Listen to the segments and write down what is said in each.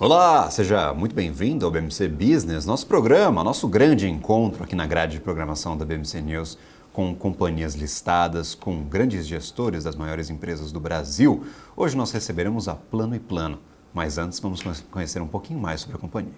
Olá, seja muito bem-vindo ao BMC Business, nosso programa, nosso grande encontro aqui na grade de programação da BMC News com companhias listadas, com grandes gestores das maiores empresas do Brasil. Hoje nós receberemos a Plano & Plano, mas antes vamos conhecer um pouquinho mais sobre a companhia.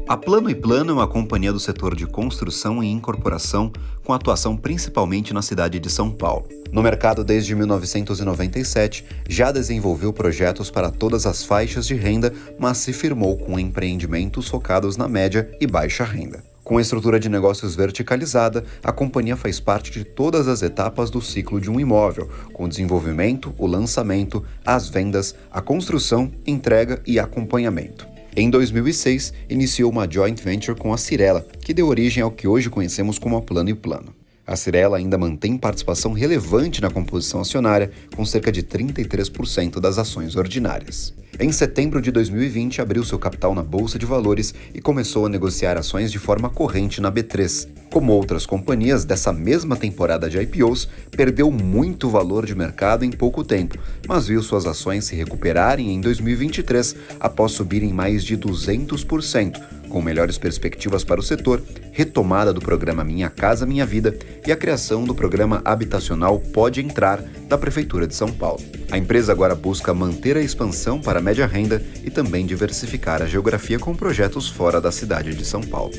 A Plano & Plano é uma companhia do setor de construção e incorporação com atuação principalmente na cidade de São Paulo. No mercado desde 1997, já desenvolveu projetos para todas as faixas de renda, mas se firmou com empreendimentos focados na média e baixa renda. Com a estrutura de negócios verticalizada, a companhia faz parte de todas as etapas do ciclo de um imóvel, com o desenvolvimento, o lançamento, as vendas, a construção, entrega e acompanhamento. Em 2006, iniciou uma joint venture com a Cyrela, que deu origem ao que hoje conhecemos como a Plano & Plano. A Cyrela ainda mantém participação relevante na composição acionária, com cerca de 33% das ações ordinárias. Em setembro de 2020, abriu seu capital na Bolsa de Valores e começou a negociar ações de forma corrente na B3. Como outras companhias dessa mesma temporada de IPOs, perdeu muito valor de mercado em pouco tempo, mas viu suas ações se recuperarem em 2023 após subirem mais de 200%, com melhores perspectivas para o setor, retomada do programa Minha Casa Minha Vida e a criação do programa habitacional Pode Entrar da Prefeitura de São Paulo. A empresa agora busca manter a expansão para a média renda e também diversificar a geografia com projetos fora da cidade de São Paulo.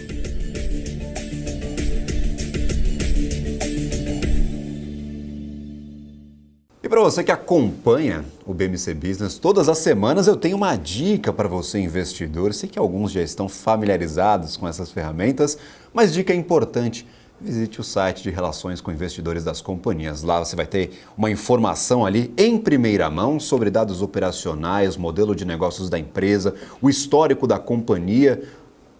E para você que acompanha o BMC Business, todas as semanas eu tenho uma dica para você, investidor. Sei que alguns já estão familiarizados com essas ferramentas, mas dica importante: visite o site de relações com investidores das companhias. Lá você vai ter uma informação ali em primeira mão sobre dados operacionais, modelo de negócios da empresa, o histórico da companhia,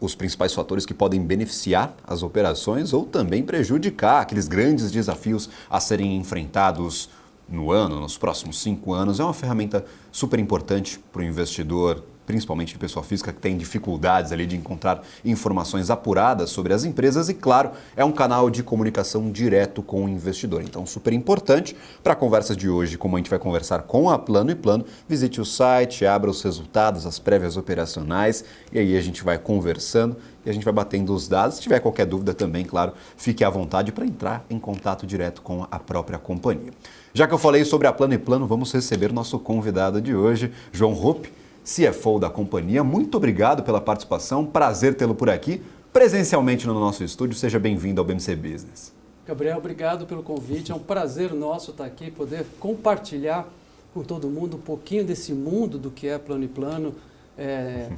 os principais fatores que podem beneficiar as operações ou também prejudicar aqueles grandes desafios a serem enfrentados no ano, nos próximos 5 anos. É uma ferramenta super importante para o investidor, principalmente de pessoa física, que tem dificuldades ali de encontrar informações apuradas sobre as empresas e, claro, é um canal de comunicação direto com o investidor. Então, super importante para a conversa de hoje, como a gente vai conversar com a Plano & Plano, visite o site, abra os resultados, as prévias operacionais e aí a gente vai conversando e a gente vai batendo os dados. Se tiver qualquer dúvida também, claro, fique à vontade para entrar em contato direto com a própria companhia. Já que eu falei sobre a Plano & Plano, vamos receber nosso convidado de hoje, João Rupp, CFO da companhia. Muito obrigado pela participação, prazer tê-lo por aqui, presencialmente no nosso estúdio. Seja bem-vindo ao BMC Business. Gabriel, obrigado pelo convite. É um prazer nosso estar aqui, poder compartilhar com todo mundo um pouquinho desse mundo do que é Plano & Plano,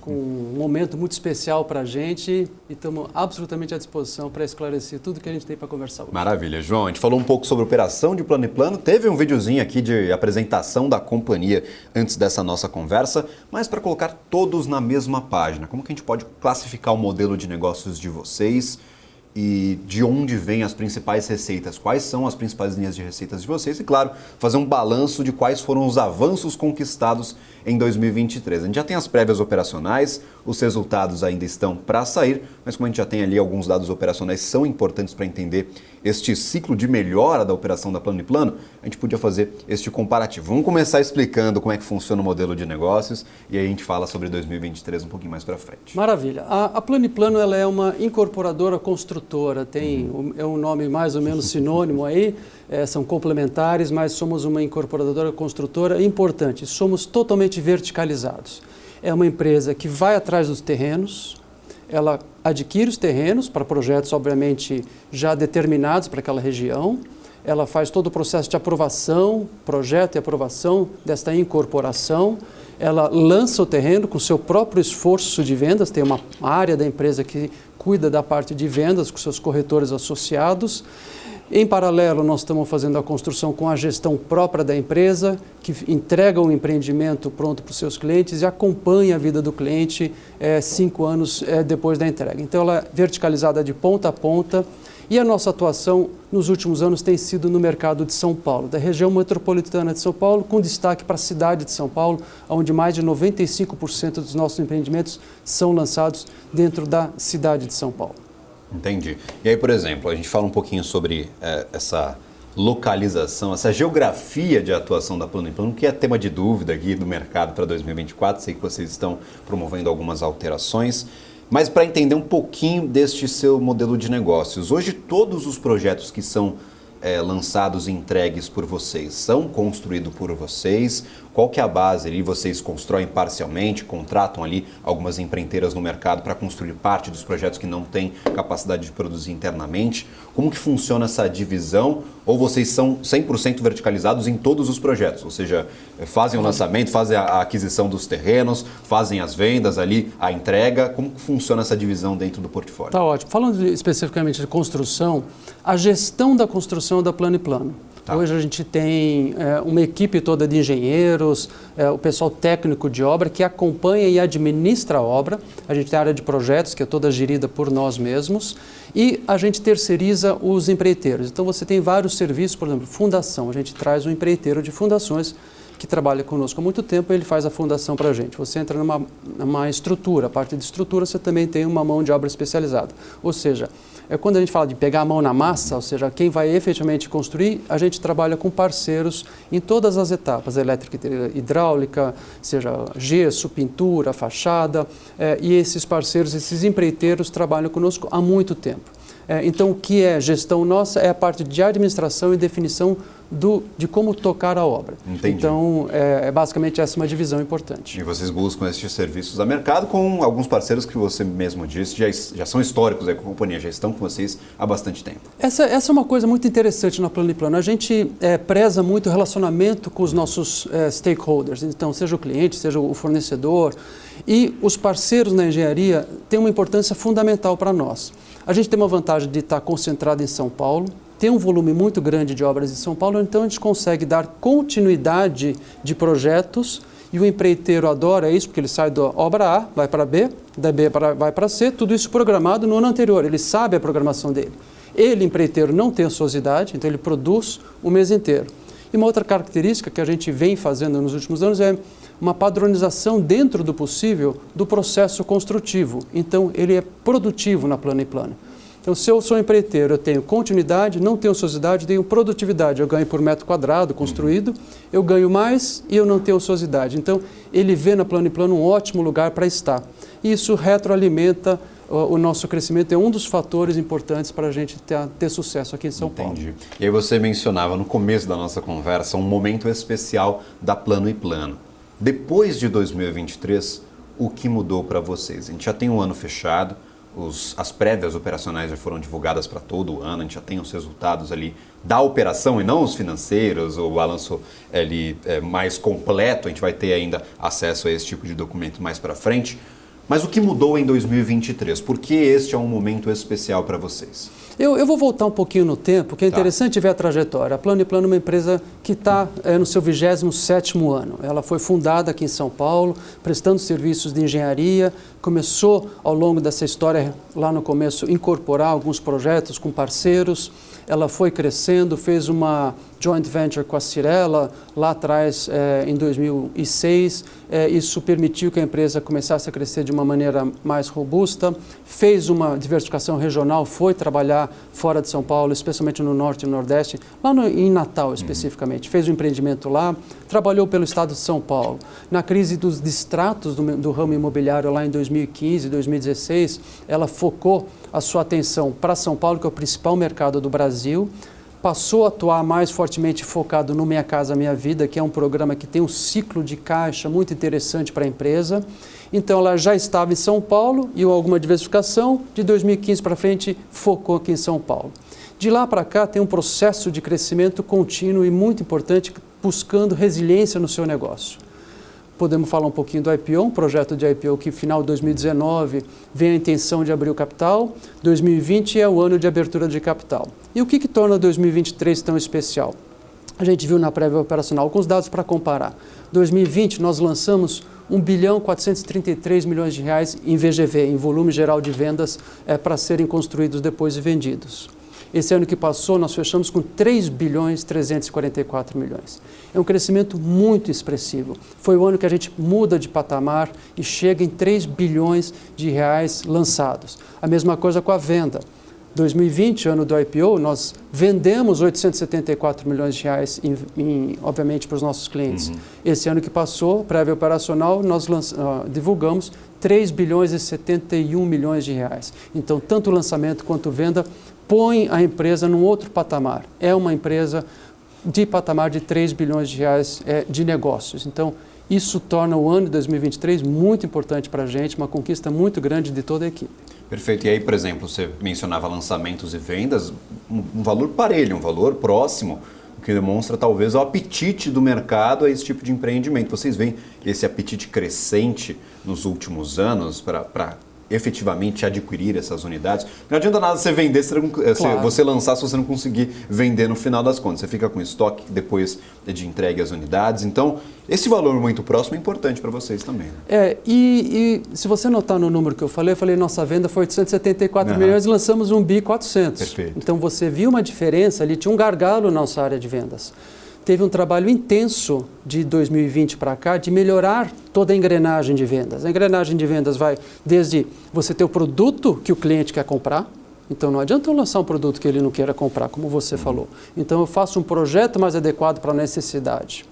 com um momento muito especial para a gente e estamos absolutamente à disposição para esclarecer tudo que a gente tem para conversar hoje. Maravilha, João. A gente falou um pouco sobre a operação de Plano & Plano, teve um videozinho aqui de apresentação da companhia antes dessa nossa conversa, mas para colocar todos na mesma página, como que a gente pode classificar o modelo de negócios de vocês e de onde vêm as principais receitas, quais são as principais linhas de receitas de vocês e, claro, fazer um balanço de quais foram os avanços conquistados em 2023. A gente já tem as prévias operacionais, os resultados ainda estão para sair, mas como a gente já tem ali alguns dados operacionais que são importantes para entender este ciclo de melhora da operação da Plano & Plano, a gente podia fazer este comparativo. Vamos começar explicando como é que funciona o modelo de negócios e aí a gente fala sobre 2023 um pouquinho mais para frente. Maravilha. A Plano & Plano ela é uma incorporadora construtora, é um nome mais ou menos sinônimo aí, são complementares, mas somos uma incorporadora construtora importante. Somos totalmente verticalizados. É uma empresa que vai atrás dos terrenos, ela adquire os terrenos para projetos, obviamente, já determinados para aquela região, ela faz todo o processo de aprovação, projeto e aprovação desta incorporação, ela lança o terreno com seu próprio esforço de vendas, tem uma área da empresa que cuida da parte de vendas com seus corretores associados. Em paralelo, nós estamos fazendo a construção com a gestão própria da empresa, que entrega o empreendimento pronto para os seus clientes e acompanha a vida do cliente 5 anos depois da entrega. Então, ela é verticalizada de ponta a ponta e a nossa atuação nos últimos anos tem sido no mercado de São Paulo, da região metropolitana de São Paulo, com destaque para a cidade de São Paulo, onde mais de 95% dos nossos empreendimentos são lançados dentro da cidade de São Paulo. Entendi. E aí, por exemplo, a gente fala um pouquinho sobre essa localização, essa geografia de atuação da Plano & Plano, que é tema de dúvida aqui do mercado para 2024. Sei que vocês estão promovendo algumas alterações, mas para entender um pouquinho deste seu modelo de negócios. Hoje todos os projetos que são lançados e entregues por vocês são construídos por vocês? Qual que é a base ali? Vocês constroem parcialmente, contratam ali algumas empreiteiras no mercado para construir parte dos projetos que não têm capacidade de produzir internamente? Como que funciona essa divisão? Ou vocês são 100% verticalizados em todos os projetos? Ou seja, fazem o lançamento, fazem a aquisição dos terrenos, fazem as vendas ali, a entrega. Como que funciona essa divisão dentro do portfólio? Tá ótimo. Falando especificamente de construção, a gestão da construção é da Plano & Plano. Tá. Hoje a gente tem uma equipe toda de engenheiros, o pessoal técnico de obra que acompanha e administra a obra. A gente tem a área de projetos, que é toda gerida por nós mesmos, e a gente terceiriza os empreiteiros. Então você tem vários serviços, por exemplo, fundação. A gente traz um empreiteiro de fundações que trabalha conosco há muito tempo, ele faz a fundação para a gente. Você entra numa estrutura, a parte de estrutura você também tem uma mão de obra especializada. Ou seja, quando a gente fala de pegar a mão na massa, ou seja, quem vai efetivamente construir, a gente trabalha com parceiros em todas as etapas, elétrica e hidráulica, seja gesso, pintura, fachada, e esses parceiros, esses empreiteiros trabalham conosco há muito tempo. Então, o que é gestão nossa é a parte de administração e definição de como tocar a obra. Entendi. Então, basicamente essa é uma divisão importante. E vocês buscam esses serviços a mercado com alguns parceiros que você mesmo disse, já são históricos aí com a companhia, já estão com vocês há bastante tempo. Essa é uma coisa muito interessante na Plano & Plano. A gente preza muito o relacionamento com os nossos stakeholders, então seja o cliente, seja o fornecedor, e os parceiros na engenharia têm uma importância fundamental para nós. A gente tem uma vantagem de estar concentrado em São Paulo, tem um volume muito grande de obras em São Paulo, então a gente consegue dar continuidade de projetos e o empreiteiro adora isso, porque ele sai da obra A, vai para B, da B vai para C, tudo isso programado no ano anterior, ele sabe a programação dele. Ele, empreiteiro, não tem ociosidade, então ele produz o mês inteiro. E uma outra característica que a gente vem fazendo nos últimos anos é uma padronização dentro do possível do processo construtivo. Então, ele é produtivo na Plano & Plano. Então, se eu sou empreiteiro, eu tenho continuidade, não tenho ociosidade, tenho produtividade. Eu ganho por metro quadrado construído, eu ganho mais e eu não tenho ociosidade. Então, ele vê na Plano & Plano um ótimo lugar para estar. E isso retroalimenta o nosso crescimento, é um dos fatores importantes para a gente ter sucesso aqui em São Paulo. Entendi. E aí você mencionava no começo da nossa conversa um momento especial da Plano & Plano. Depois de 2023, o que mudou para vocês? A gente já tem um ano fechado, as prévias operacionais já foram divulgadas para todo o ano, a gente já tem os resultados ali da operação e não os financeiros, o balanço ali mais completo, a gente vai ter ainda acesso a esse tipo de documento mais para frente. Mas o que mudou em 2023? Por que este é um momento especial para vocês? Eu vou voltar um pouquinho no tempo, porque é interessante ver a trajetória. A Plano & Plano é uma empresa que está no seu 27º ano. Ela foi fundada aqui em São Paulo, prestando serviços de engenharia, começou ao longo dessa história, lá no começo, incorporar alguns projetos com parceiros. Ela foi crescendo, fez uma joint venture com a Cirela, lá atrás, em 2006. Isso permitiu que a empresa começasse a crescer de uma maneira mais robusta. Fez uma diversificação regional, foi trabalhar fora de São Paulo, especialmente no Norte e no Nordeste, lá em Natal especificamente. Fez um empreendimento lá, trabalhou pelo estado de São Paulo. Na crise dos distratos do ramo imobiliário lá em 2015, 2016, ela focou a sua atenção para São Paulo, que é o principal mercado do Brasil, passou a atuar mais fortemente focado no Minha Casa Minha Vida, que é um programa que tem um ciclo de caixa muito interessante para a empresa. Então, ela já estava em São Paulo e alguma diversificação, de 2015 para frente, focou aqui em São Paulo. De lá para cá, tem um processo de crescimento contínuo e muito importante, buscando resiliência no seu negócio. Podemos falar um pouquinho do IPO, um projeto de IPO que, final de 2019, vem a intenção de abrir o capital. 2020 é o ano de abertura de capital. E o que torna 2023 tão especial? A gente viu na prévia operacional alguns dados para comparar. 2020, nós lançamos 1.433 bilhões de reais em VGV, em volume geral de vendas, para serem construídos depois e vendidos. Esse ano que passou, nós fechamos com 3.344 bilhões. É um crescimento muito expressivo. Foi o ano que a gente muda de patamar e chega em 3 bilhões de reais lançados. A mesma coisa com a venda. 2020, ano do IPO, nós vendemos 874 milhões de reais, obviamente, para os nossos clientes. Esse ano que passou, prévia operacional, nós divulgamos 3 bilhões e 71 milhões de reais. Então, tanto o lançamento quanto venda põe a empresa num outro patamar. É uma empresa de patamar de 3 bilhões de reais de negócios. Então, isso torna o ano de 2023 muito importante para a gente, uma conquista muito grande de toda a equipe. Perfeito. E aí, por exemplo, você mencionava lançamentos e vendas, um valor parelho, um valor próximo, o que demonstra talvez o apetite do mercado a esse tipo de empreendimento. Vocês veem esse apetite crescente nos últimos anos para efetivamente adquirir essas unidades? Não adianta nada você vender, claro, você lançar se você não conseguir vender no final das contas. Você fica com estoque depois de entregue às unidades. Então, esse valor muito próximo é importante para vocês também. Né? E se você notar no número que eu falei nossa venda foi 874 milhões e lançamos 1 bi 400. Perfeito. Então, você viu uma diferença ali, tinha um gargalo na nossa área de vendas. Teve um trabalho intenso de 2020 para cá de melhorar toda a engrenagem de vendas. A engrenagem de vendas vai desde você ter o produto que o cliente quer comprar. Então, não adianta eu lançar um produto que ele não queira comprar, como você falou. Então, eu faço um projeto mais adequado para a necessidade.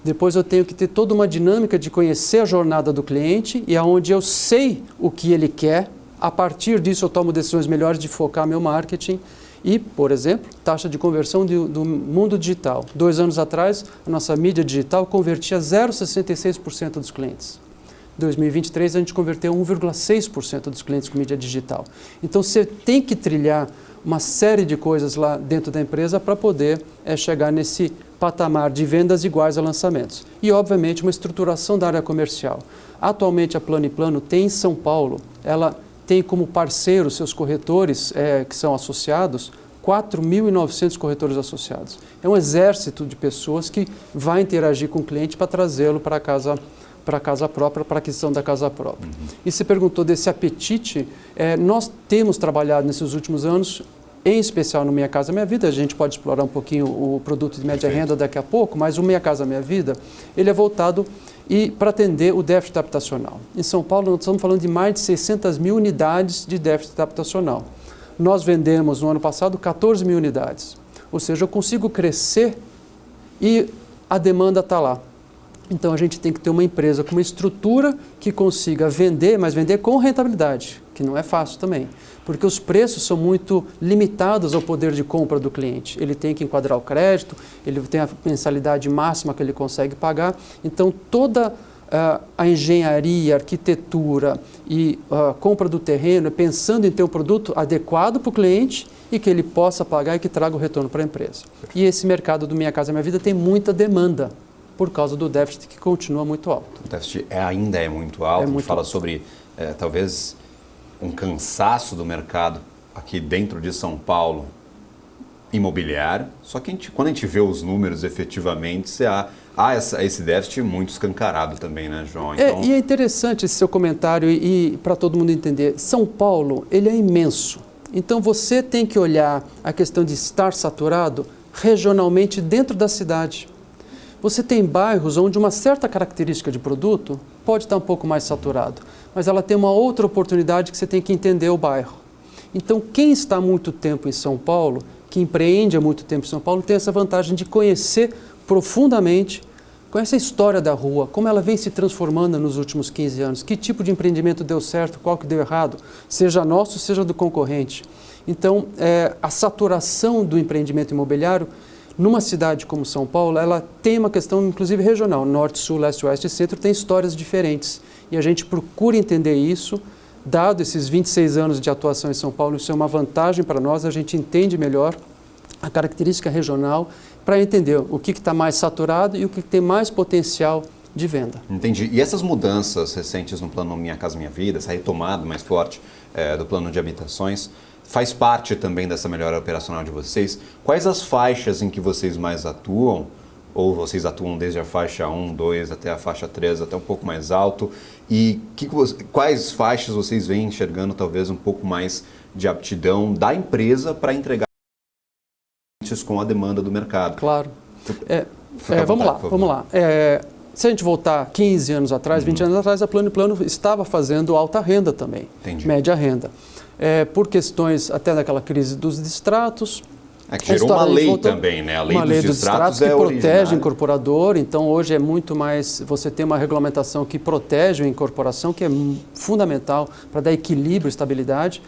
Depois, eu tenho que ter toda uma dinâmica de conhecer a jornada do cliente e aonde eu sei o que ele quer. A partir disso, eu tomo decisões melhores de focar meu marketing. E, por exemplo, taxa de conversão do mundo digital. 2 anos atrás, a nossa mídia digital convertia 0,66% dos clientes. Em 2023, a gente converteu 1,6% dos clientes com mídia digital. Então, você tem que trilhar uma série de coisas lá dentro da empresa para poder chegar nesse patamar de vendas iguais a lançamentos. E, obviamente, uma estruturação da área comercial. Atualmente, a Plano & Plano tem em São Paulo, ela tem como parceiros seus corretores que são associados, 4.900 corretores associados. É um exército de pessoas que vai interagir com o cliente para trazê-lo para a casa própria, para a aquisição da casa própria. E você perguntou desse apetite, nós temos trabalhado nesses últimos anos, em especial no Minha Casa Minha Vida, a gente pode explorar um pouquinho o produto de média renda daqui a pouco, mas o Minha Casa Minha Vida, ele é voltado para atender o déficit habitacional. Em São Paulo, nós estamos falando de mais de 600 mil unidades de déficit habitacional. Nós vendemos no ano passado 14 mil unidades. Ou seja, eu consigo crescer e a demanda está lá. Então, a gente tem que ter uma empresa com uma estrutura que consiga vender, mas vender com rentabilidade, que não é fácil também, porque os preços são muito limitados ao poder de compra do cliente. Ele tem que enquadrar o crédito, ele tem a mensalidade máxima que ele consegue pagar. Então, toda a engenharia, a arquitetura e a compra do terreno é pensando em ter um produto adequado para o cliente e que ele possa pagar e que traga o retorno para a empresa. E esse mercado do Minha Casa Minha Vida tem muita demanda, por causa do déficit que continua muito alto. O déficit ainda é muito alto. A gente fala sobre, talvez, um cansaço do mercado aqui dentro de São Paulo imobiliário. Só que quando a gente vê os números efetivamente, há esse déficit muito escancarado também, né, João? Então... E é interessante esse seu comentário e para todo mundo entender. São Paulo, ele é imenso. Então, você tem que olhar a questão de estar saturado regionalmente dentro da cidade. Você tem bairros onde uma certa característica de produto pode estar um pouco mais saturado, mas ela tem uma outra oportunidade que você tem que entender o bairro. Então, quem está há muito tempo em São Paulo, que empreende há muito tempo em São Paulo, tem essa vantagem de conhecer profundamente, conhece a história da rua, como ela vem se transformando nos últimos 15 anos, que tipo de empreendimento deu certo, qual que deu errado, seja nosso, seja do concorrente. Então, a saturação do empreendimento imobiliário numa cidade como São Paulo, ela tem uma questão, inclusive, regional. Norte, Sul, Leste, Oeste e Centro tem histórias diferentes. E a gente procura entender isso. Dado esses 26 anos de atuação em São Paulo, isso é uma vantagem para nós. A gente entende melhor a característica regional para entender o que está mais saturado e o que tem mais potencial de venda. Entendi. E essas mudanças recentes no plano Minha Casa Minha Vida, essa retomada mais forte do plano de habitações, faz parte também dessa melhora operacional de vocês? Quais as faixas em que vocês mais atuam? Ou vocês atuam desde a faixa 1, 2 até a faixa 3, até um pouco mais alto? E quais faixas vocês vêm enxergando talvez um pouco mais de aptidão da empresa para entregar com a demanda do mercado? Claro. Vamos lá. Se a gente voltar 15 anos atrás, 20 anos atrás, a Plano & Plano estava fazendo alta renda também, Entendi. Média renda. por questões até daquela crise dos distratos. Que gerou uma lei também, né? A lei dos distratos que protege o incorporador, então hoje é muito mais, você tem uma regulamentação que protege a incorporação, que é fundamental para dar equilíbrio e estabilidade,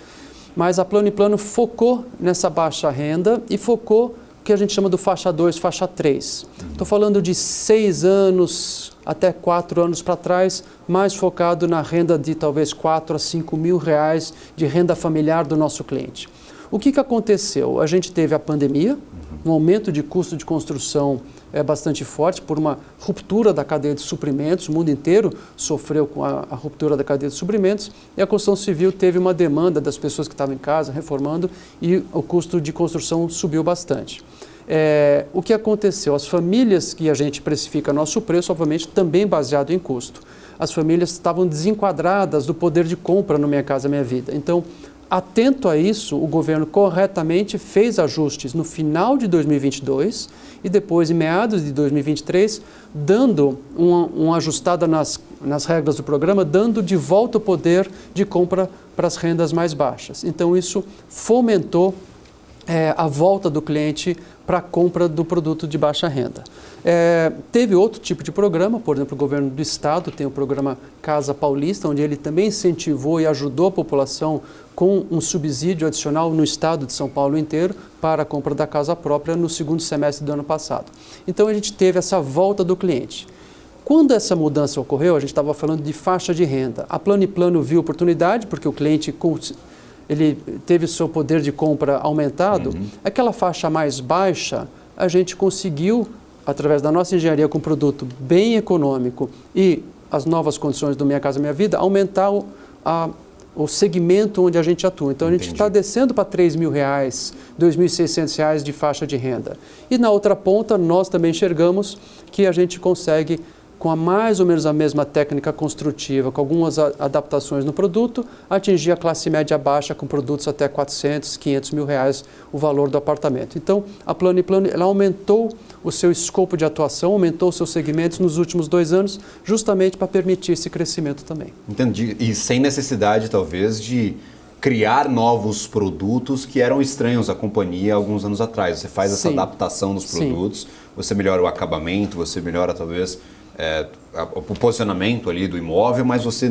mas a Plano & Plano focou nessa baixa renda e focou o que a gente chama do faixa 2, faixa 3. Estou falando de 6 anos até 4 anos para trás, mais focado na renda de talvez 4 a 5 mil reais de renda familiar do nosso cliente. O que aconteceu? A gente teve a pandemia, um aumento de custo de construção bastante forte por uma ruptura da cadeia de suprimentos. O mundo inteiro sofreu com a ruptura da cadeia de suprimentos e a construção civil teve uma demanda das pessoas que estavam em casa reformando e o custo de construção subiu bastante. O que aconteceu? As famílias que a gente precifica nosso preço, obviamente, também baseado em custo. As famílias estavam desenquadradas do poder de compra no Minha Casa Minha Vida. Então, atento a isso, o governo corretamente fez ajustes no final de 2022 e depois, em meados de 2023, dando uma ajustada nas regras do programa, dando de volta o poder de compra para as rendas mais baixas. Então, isso fomentou a volta do cliente para a compra do produto de baixa renda. Teve outro tipo de programa, por exemplo, o governo do estado tem o programa Casa Paulista, onde ele também incentivou e ajudou a população com um subsídio adicional no estado de São Paulo inteiro para a compra da casa própria no segundo semestre do ano passado. Então a gente teve essa volta do cliente. Quando essa mudança ocorreu, a gente estava falando de faixa de renda. A Plano & Plano viu oportunidade, porque o cliente ele teve o seu poder de compra aumentado. Aquela faixa mais baixa, a gente conseguiu, através da nossa engenharia com produto bem econômico e as novas condições do Minha Casa Minha Vida, aumentar o segmento onde a gente atua. Então, a gente está descendo para R$3.000, R$2.600 de faixa de renda. E na outra ponta, nós também enxergamos que a gente consegue, com mais ou menos a mesma técnica construtiva, com algumas adaptações no produto, atingir a classe média baixa com produtos até R$400, R$500.000 o valor do apartamento. Então, a Plano & Plano ela aumentou o seu escopo de atuação, aumentou os seus segmentos nos últimos 2 anos, justamente para permitir esse crescimento também. Entendi. E sem necessidade, talvez, de criar novos produtos que eram estranhos à companhia alguns anos atrás. Você faz essa adaptação dos produtos, você melhora o acabamento, você melhora, talvez, o posicionamento ali do imóvel, mas você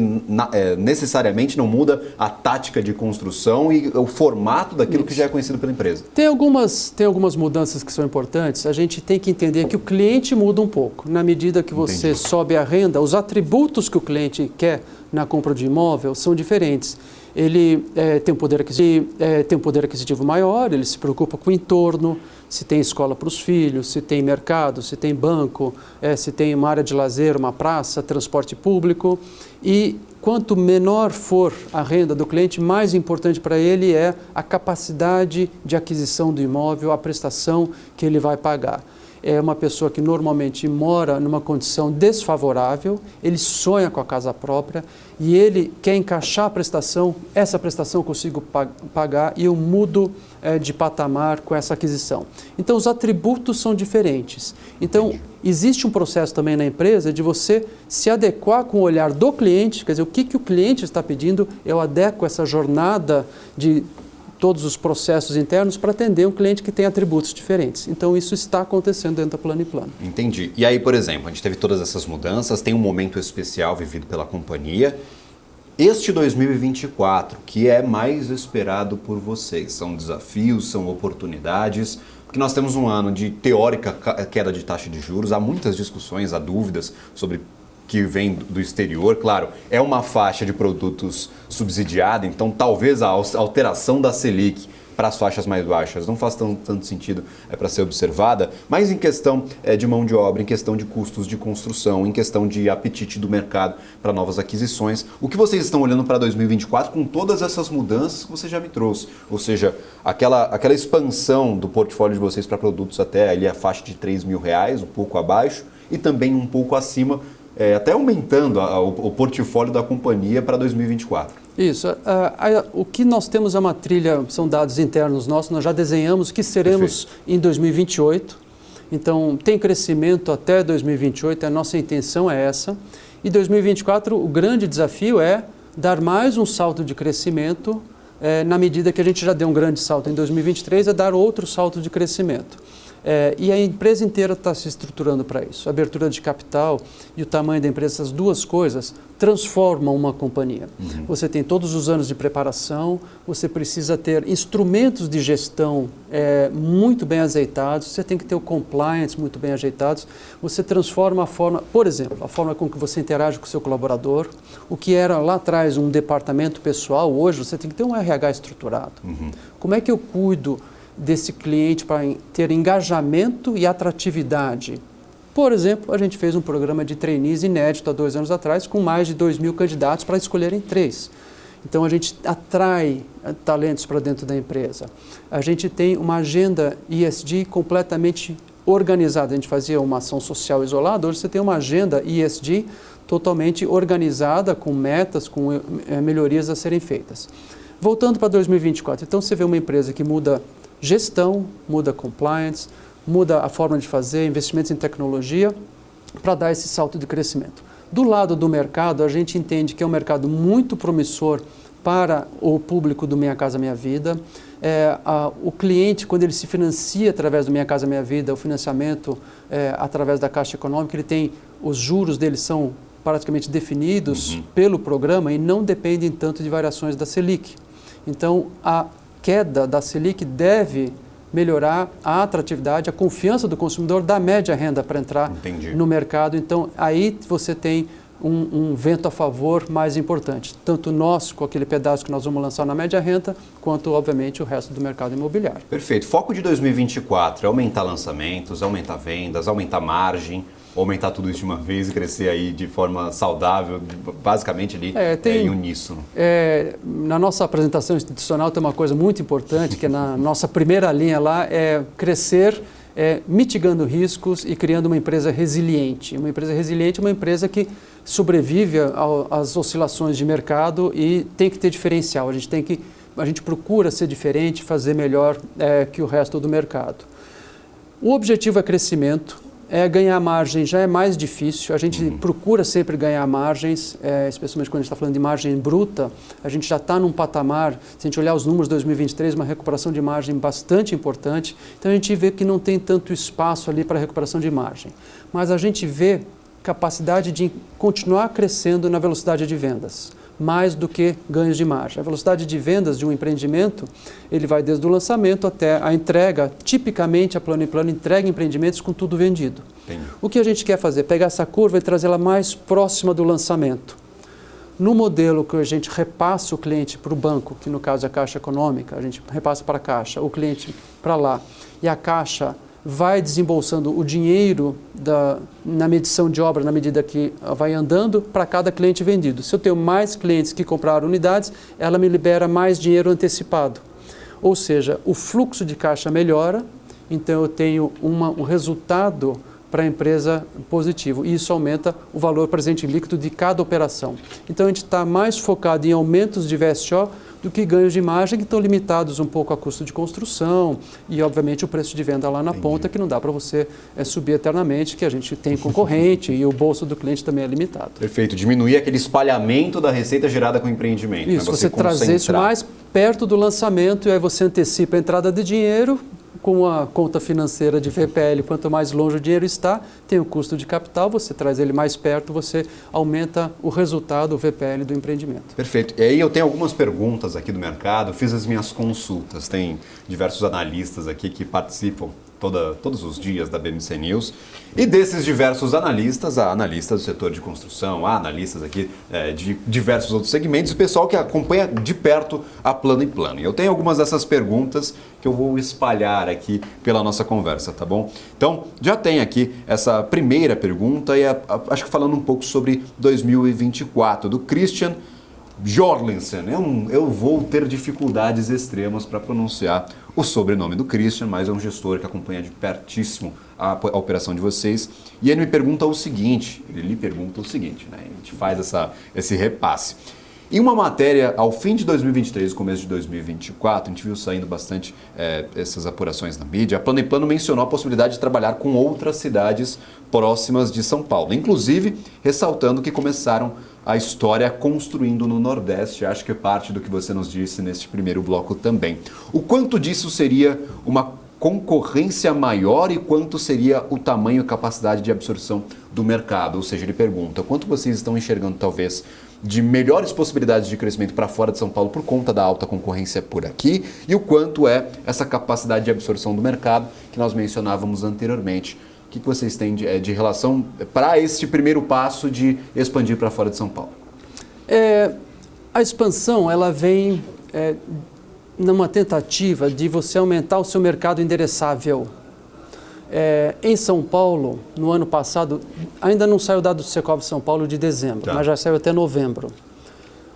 necessariamente não muda a tática de construção e o formato daquilo que já é conhecido pela empresa. Tem algumas mudanças que são importantes. A gente tem que entender que o cliente muda um pouco. Na medida que você sobe a renda, os atributos que o cliente quer na compra de imóvel são diferentes. Ele tem um poder aquisitivo maior, ele se preocupa com o entorno, se tem escola para os filhos, se tem mercado, se tem banco, se tem uma área de lazer, uma praça, transporte público. E quanto menor for a renda do cliente, mais importante para ele é a capacidade de aquisição do imóvel, a prestação que ele vai pagar. É uma pessoa que normalmente mora numa condição desfavorável, ele sonha com a casa própria e ele quer encaixar a prestação, essa prestação eu consigo pagar e eu mudo de patamar com essa aquisição. Então, os atributos são diferentes. Então, existe um processo também na empresa de você se adequar com o olhar do cliente, quer dizer, o que o cliente está pedindo, eu adequo essa jornada de todos os processos internos para atender um cliente que tem atributos diferentes. Então, isso está acontecendo dentro da Plano & Plano. Entendi. E aí, por exemplo, a gente teve todas essas mudanças, tem um momento especial vivido pela companhia. Este 2024, que é mais esperado por vocês, são desafios, são oportunidades, porque nós temos um ano de teórica queda de taxa de juros, há muitas discussões, há dúvidas sobre que vem do exterior, claro, é uma faixa de produtos subsidiada, então talvez a alteração da Selic para as faixas mais baixas não faz tanto sentido para ser observada, mas em questão de mão de obra, em questão de custos de construção, em questão de apetite do mercado para novas aquisições, o que vocês estão olhando para 2024 com todas essas mudanças que você já me trouxe? Ou seja, aquela expansão do portfólio de vocês para produtos até ali a faixa de R$3.000, um pouco abaixo e também um pouco acima, até aumentando o portfólio da companhia para 2024. Isso. O que nós temos é uma trilha, são dados internos nossos, nós já desenhamos o que seremos em 2028. Então, tem crescimento até 2028, a nossa intenção é essa. E 2024, o grande desafio é dar mais um salto de crescimento na medida que a gente já deu um grande salto em 2023, é dar outro salto de crescimento. E a empresa inteira está se estruturando para isso. A abertura de capital e o tamanho da empresa, essas duas coisas, transformam uma companhia. Você tem todos os anos de preparação, você precisa ter instrumentos de gestão muito bem azeitados, você tem que ter o compliance muito bem ajeitados, você transforma a forma, por exemplo, a forma com que você interage com o seu colaborador, o que era lá atrás um departamento pessoal, hoje você tem que ter um RH estruturado. Como é que eu cuido desse cliente para ter engajamento e atratividade? Por exemplo, a gente fez um programa de trainees inédito há 2 anos atrás, com mais de 2.000 candidatos para escolherem 3. Então, a gente atrai talentos para dentro da empresa. A gente tem uma agenda ESG completamente organizada. A gente fazia uma ação social isolada, hoje você tem uma agenda ESG totalmente organizada, com metas, com melhorias a serem feitas. Voltando para 2024, então você vê uma empresa que muda gestão, muda compliance, muda a forma de fazer, investimentos em tecnologia, para dar esse salto de crescimento. Do lado do mercado, a gente entende que é um mercado muito promissor para o público do Minha Casa Minha Vida. O cliente, quando ele se financia através do Minha Casa Minha Vida, o financiamento através da Caixa Econômica, ele tem, os juros dele são praticamente definidos pelo programa e não dependem tanto de variações da Selic. Então, a queda da Selic deve melhorar a atratividade, a confiança do consumidor da média renda para entrar no mercado. Então, aí você tem um vento a favor mais importante. Tanto nós, com aquele pedaço que nós vamos lançar na média renda, quanto, obviamente, o resto do mercado imobiliário. Perfeito. Foco de 2024 é aumentar lançamentos, aumentar vendas, aumentar margem, aumentar tudo isso de uma vez e crescer aí de forma saudável, basicamente ali em uníssono. Na nossa apresentação institucional tem uma coisa muito importante, que é na nossa primeira linha lá, é crescer mitigando riscos e criando uma empresa resiliente. Uma empresa resiliente é uma empresa que sobrevive às oscilações de mercado e tem que ter diferencial. A gente procura ser diferente, fazer melhor que o resto do mercado. O objetivo é crescimento. Ganhar margem já é mais difícil, a gente procura sempre ganhar margens, especialmente quando a gente está falando de margem bruta, a gente já está num patamar, se a gente olhar os números de 2023, uma recuperação de margem bastante importante, então a gente vê que não tem tanto espaço ali para recuperação de margem, mas a gente vê capacidade de continuar crescendo na velocidade de vendas, mais do que ganhos de margem. A velocidade de vendas de um empreendimento, ele vai desde o lançamento até a entrega. Tipicamente, a Plano & Plano entrega empreendimentos com tudo vendido. Entendi. O que a gente quer fazer? Pegar essa curva e trazê-la mais próxima do lançamento. No modelo que a gente repassa o cliente para o banco, que no caso é a Caixa Econômica, a gente repassa para a Caixa, o cliente para lá, e a Caixa vai desembolsando o dinheiro na medição de obra, na medida que vai andando, para cada cliente vendido. Se eu tenho mais clientes que compraram unidades, ela me libera mais dinheiro antecipado. Ou seja, o fluxo de caixa melhora, então eu tenho um resultado para a empresa positivo. E isso aumenta o valor presente líquido de cada operação. Então a gente está mais focado em aumentos de VSO do que ganhos de margem, que estão limitados um pouco a custo de construção e, obviamente, o preço de venda lá na ponta, que não dá para você subir eternamente, que a gente tem concorrente e o bolso do cliente também é limitado. Perfeito. Diminuir aquele espalhamento da receita gerada com o empreendimento. Isso, você trazer isso mais perto do lançamento e aí você antecipa a entrada de dinheiro. Com a conta financeira de VPL, quanto mais longe o dinheiro está, tem o custo de capital, você traz ele mais perto, você aumenta o resultado, o VPL do empreendimento. Perfeito. E aí eu tenho algumas perguntas aqui do mercado, fiz as minhas consultas, tem diversos analistas aqui que participam todos os dias da BMC News. E desses diversos analistas, há analistas do setor de construção, há analistas aqui de diversos outros segmentos, o pessoal que acompanha de perto a Plano & Plano. E eu tenho algumas dessas perguntas que eu vou espalhar aqui pela nossa conversa, tá bom? Então, já tem aqui essa primeira pergunta e acho que falando um pouco sobre 2024, do Christian Jorlensen. Eu vou ter dificuldades extremas para pronunciar o sobrenome do Christian, mas é um gestor que acompanha de pertíssimo a operação de vocês. E ele lhe pergunta o seguinte, né? A gente faz esse repasse. Em uma matéria, ao fim de 2023 e começo de 2024, a gente viu saindo bastante essas apurações na mídia, a Plano & Plano mencionou a possibilidade de trabalhar com outras cidades próximas de São Paulo, inclusive ressaltando que começaram a história construindo no Nordeste. Acho que é parte do que você nos disse neste primeiro bloco também. O quanto disso seria uma concorrência maior e quanto seria o tamanho e capacidade de absorção do mercado? Ou seja, ele pergunta, quanto vocês estão enxergando talvez de melhores possibilidades de crescimento para fora de São Paulo por conta da alta concorrência por aqui e o quanto é essa capacidade de absorção do mercado que nós mencionávamos anteriormente. O que vocês têm de relação para este primeiro passo de expandir para fora de São Paulo? A expansão ela vem numa tentativa de você aumentar o seu mercado endereçável. Em São Paulo, no ano passado, ainda não saiu o dado do Secov São Paulo de dezembro, mas já saiu até novembro.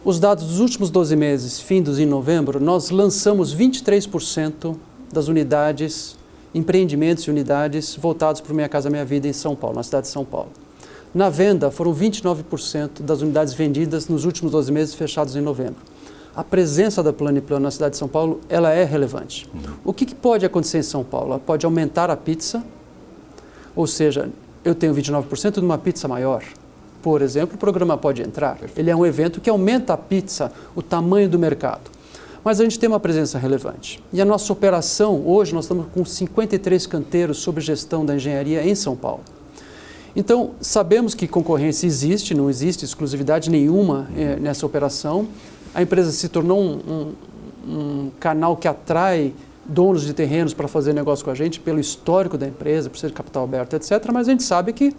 Os dados dos últimos 12 meses, findos em novembro, nós lançamos 23% das unidades, empreendimentos e unidades voltados para o Minha Casa Minha Vida em São Paulo, na cidade de São Paulo. Na venda, foram 29% das unidades vendidas nos últimos 12 meses fechados em novembro. A presença da Plano & Plano na cidade de São Paulo, ela é relevante. O que pode acontecer em São Paulo? Ela pode aumentar a pizza, ou seja, eu tenho 29% de uma pizza maior. Por exemplo, o programa pode entrar. Ele é um evento que aumenta a pizza, o tamanho do mercado. Mas a gente tem uma presença relevante. E a nossa operação, hoje nós estamos com 53 canteiros sob gestão da engenharia em São Paulo. Então, sabemos que concorrência existe, não existe exclusividade nenhuma nessa operação. A empresa se tornou um canal que atrai donos de terrenos para fazer negócio com a gente, pelo histórico da empresa, por ser de capital aberto, etc. Mas a gente sabe que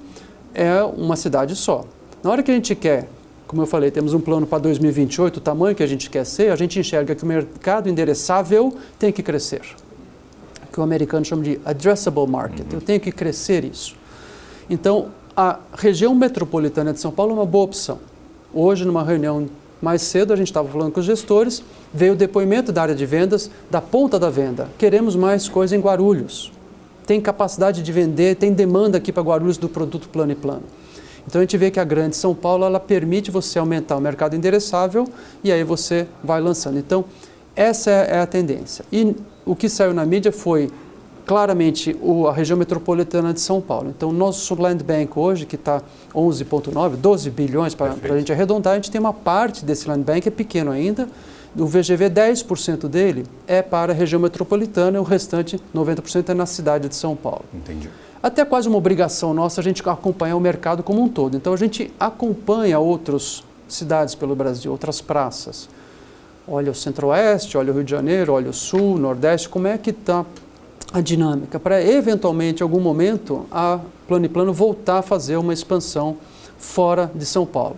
é uma cidade só. Na hora que a gente quer, como eu falei, temos um plano para 2028, o tamanho que a gente quer ser, a gente enxerga que o mercado endereçável tem que crescer. Que o americano chama de addressable market. Eu tenho que crescer isso. Então, a região metropolitana de São Paulo é uma boa opção. Hoje, numa reunião mais cedo, a gente estava falando com os gestores, veio o depoimento da área de vendas, da ponta da venda. Queremos mais coisa em Guarulhos. Tem capacidade de vender, tem demanda aqui para Guarulhos do produto Plano & Plano. Então a gente vê que a Grande São Paulo, ela permite você aumentar o mercado endereçável e aí você vai lançando. Então, essa é a tendência. E o que saiu na mídia foi claramente a região metropolitana de São Paulo. Então, nosso land bank hoje, que está 11,9, 12 bilhões para a gente arredondar, a gente tem uma parte desse land bank, é pequeno ainda. O VGV, 10% dele é para a região metropolitana e o restante, 90%, é na cidade de São Paulo. Entendi. Até quase uma obrigação nossa a gente acompanhar o mercado como um todo. Então, a gente acompanha outras cidades pelo Brasil, outras praças. Olha o Centro-Oeste, olha o Rio de Janeiro, olha o Sul, Nordeste, como é que está a dinâmica, para eventualmente, em algum momento, a Plano & Plano voltar a fazer uma expansão fora de São Paulo.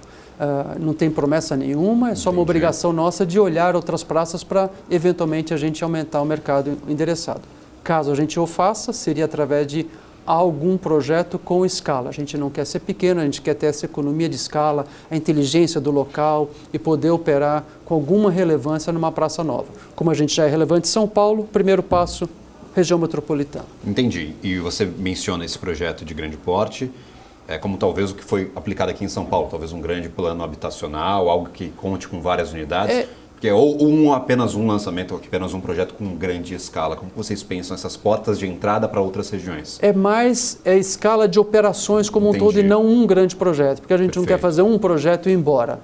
Não tem promessa nenhuma, é só uma obrigação nossa de olhar outras praças para, eventualmente, a gente aumentar o mercado endereçado. Caso a gente o faça, seria através de algum projeto com escala. A gente não quer ser pequeno, a gente quer ter essa economia de escala, a inteligência do local e poder operar com alguma relevância numa praça nova. Como a gente já é relevante em São Paulo, primeiro passo, região metropolitana. Entendi. E você menciona esse projeto de grande porte, como talvez o que foi aplicado aqui em São Paulo, talvez um grande plano habitacional, algo que conte com várias unidades, que é ou apenas um lançamento, ou apenas um projeto com grande escala. Como vocês pensam essas portas de entrada para outras regiões? É mais escala de operações como um todo e não um grande projeto, porque a gente não quer fazer um projeto e ir embora.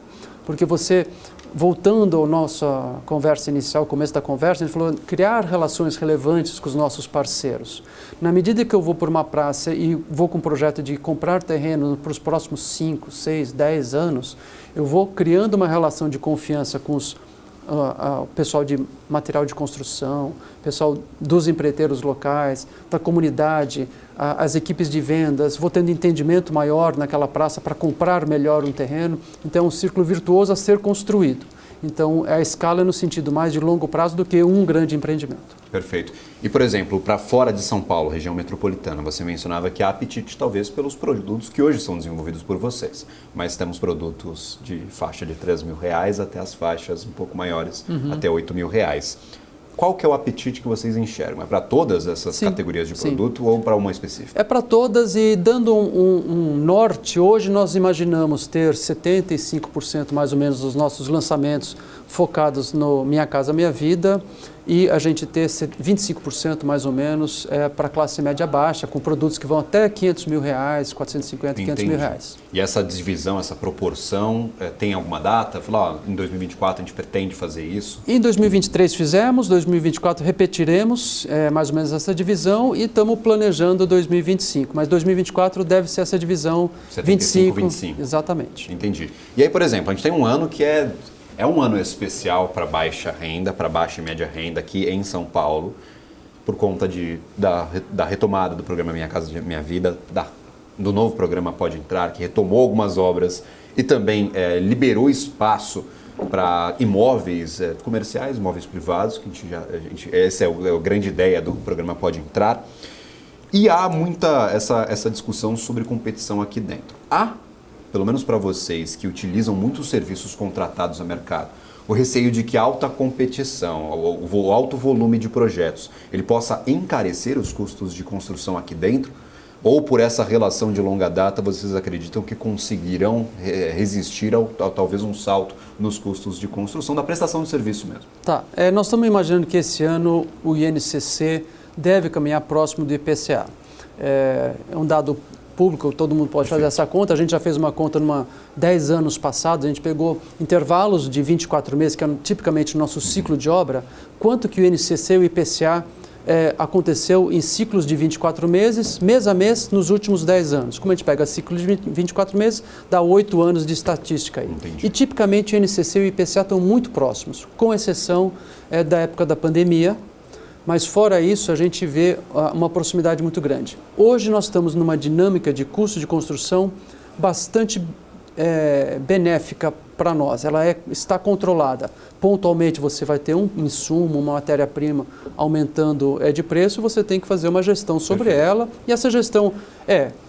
Porque você... Voltando à nossa conversa inicial, começo da conversa, a gente falou criar relações relevantes com os nossos parceiros. Na medida que eu vou por uma praça e vou com um projeto de comprar terreno para os próximos 5, 6, 10 anos, eu vou criando uma relação de confiança com o pessoal de material de construção, pessoal dos empreiteiros locais, da comunidade, as equipes de vendas, vou tendo entendimento maior naquela praça para comprar melhor um terreno. Então, é um círculo virtuoso a ser construído. Então, a escala é no sentido mais de longo prazo do que um grande empreendimento. Perfeito. E, por exemplo, para fora de São Paulo, região metropolitana, você mencionava que há apetite talvez pelos produtos que hoje são desenvolvidos por vocês. Mas temos produtos de faixa de R$3.000 até as faixas um pouco maiores, até R$8.000. qual que é o apetite que vocês enxergam? É para todas essas categorias de produto ou para uma específica? É para todas, e dando um norte, hoje nós imaginamos ter 75% mais ou menos dos nossos lançamentos focados no Minha Casa Minha Vida, e a gente ter 25% mais ou menos para a classe média baixa, com produtos que vão até R$500 mil, 450, R$500 mil. E essa divisão, essa proporção, tem alguma data? Falar, em 2024 a gente pretende fazer isso? Em 2023 fizemos, 2024 repetiremos mais ou menos essa divisão, e estamos planejando 2025, mas 2024 deve ser essa divisão 25. Exatamente. Entendi. E aí, por exemplo, a gente tem um ano que é um ano especial para baixa renda, para baixa e média renda aqui em São Paulo, por conta da retomada do programa Minha Casa Minha Vida, do novo programa Pode Entrar, que retomou algumas obras e também liberou espaço para imóveis comerciais, imóveis privados, que essa é a grande ideia do programa Pode Entrar. E há muita essa discussão sobre competição aqui dentro. Pelo menos para vocês que utilizam muitos serviços contratados no mercado, o receio de que a alta competição, o alto volume de projetos, ele possa encarecer os custos de construção aqui dentro? Ou por essa relação de longa data, vocês acreditam que conseguirão resistir ao talvez um salto nos custos de construção, da prestação de serviço mesmo? Nós estamos imaginando que esse ano o INCC deve caminhar próximo do IPCA. É um dado público, todo mundo pode fazer essa conta. A gente já fez uma conta 10 anos passados, a gente pegou intervalos de 24 meses, que é tipicamente o nosso ciclo de obra, quanto que o INCC e o IPCA aconteceu em ciclos de 24 meses, mês a mês, nos últimos 10 anos. Como a gente pega ciclo de 24 meses, dá 8 anos de estatística aí. Entendi. E tipicamente o INCC e o IPCA estão muito próximos, com exceção da época da pandemia. Mas fora isso, a gente vê uma proximidade muito grande. Hoje nós estamos numa dinâmica de custo de construção bastante benéfica para nós. Ela está controlada. Pontualmente você vai ter um insumo, uma matéria-prima aumentando de preço, você tem que fazer uma gestão sobre ela. E essa gestão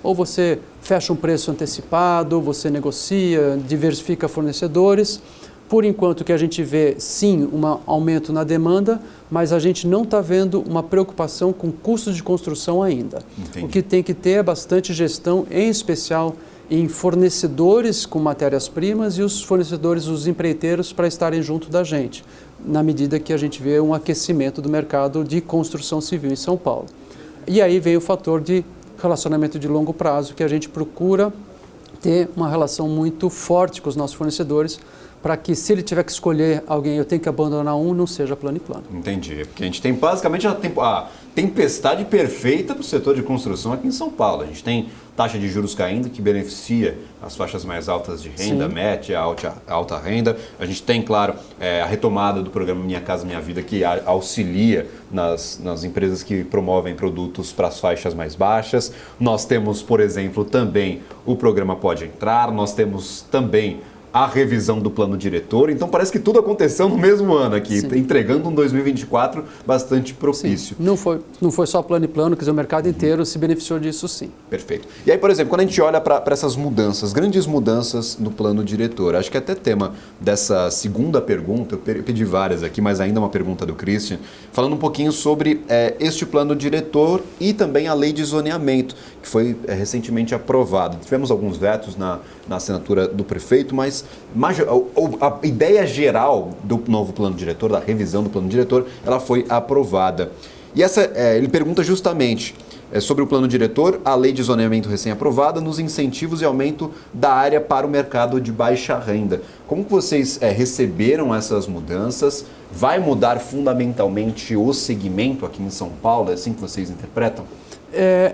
ou você fecha um preço antecipado, você negocia, diversifica fornecedores. Por enquanto, o que a gente vê, sim, um aumento na demanda, mas a gente não está vendo uma preocupação com custos de construção ainda. Entendi. O que tem que ter é bastante gestão, em especial em fornecedores com matérias-primas e os fornecedores, os empreiteiros, para estarem junto da gente, na medida que a gente vê um aquecimento do mercado de construção civil em São Paulo. E aí vem o fator de relacionamento de longo prazo, que a gente procura ter uma relação muito forte com os nossos fornecedores, para que, se ele tiver que escolher alguém, eu tenho que abandonar não seja plano e plano. Entendi. Porque a gente tem basicamente a tempestade perfeita para o setor de construção aqui em São Paulo. A gente tem taxa de juros caindo, que beneficia as faixas mais altas de renda, média, alta renda. A gente tem, claro, a retomada do programa Minha Casa Minha Vida, que auxilia nas empresas que promovem produtos para as faixas mais baixas. Nós temos, por exemplo, também o programa Pode Entrar, nós temos também a revisão do plano diretor. Então parece que tudo aconteceu no mesmo ano aqui, entregando um 2024 bastante propício. Sim. Não foi só plano e plano, quer dizer, o mercado inteiro se beneficiou disso, sim. Perfeito. E aí, por exemplo, quando a gente olha para essas mudanças, grandes mudanças no plano diretor, acho que até tema dessa segunda pergunta, eu pedi várias aqui, mas ainda uma pergunta do Christian, falando um pouquinho sobre este plano diretor e também a lei de zoneamento, que foi recentemente aprovada. Tivemos alguns vetos na assinatura do prefeito, mas a ideia geral do novo plano diretor, da revisão do plano diretor, ela foi aprovada. E ele pergunta justamente sobre o plano diretor, a lei de zoneamento recém-aprovada, nos incentivos e aumento da área para o mercado de baixa renda. Como que vocês receberam essas mudanças? Vai mudar fundamentalmente o segmento aqui em São Paulo? É assim que vocês interpretam?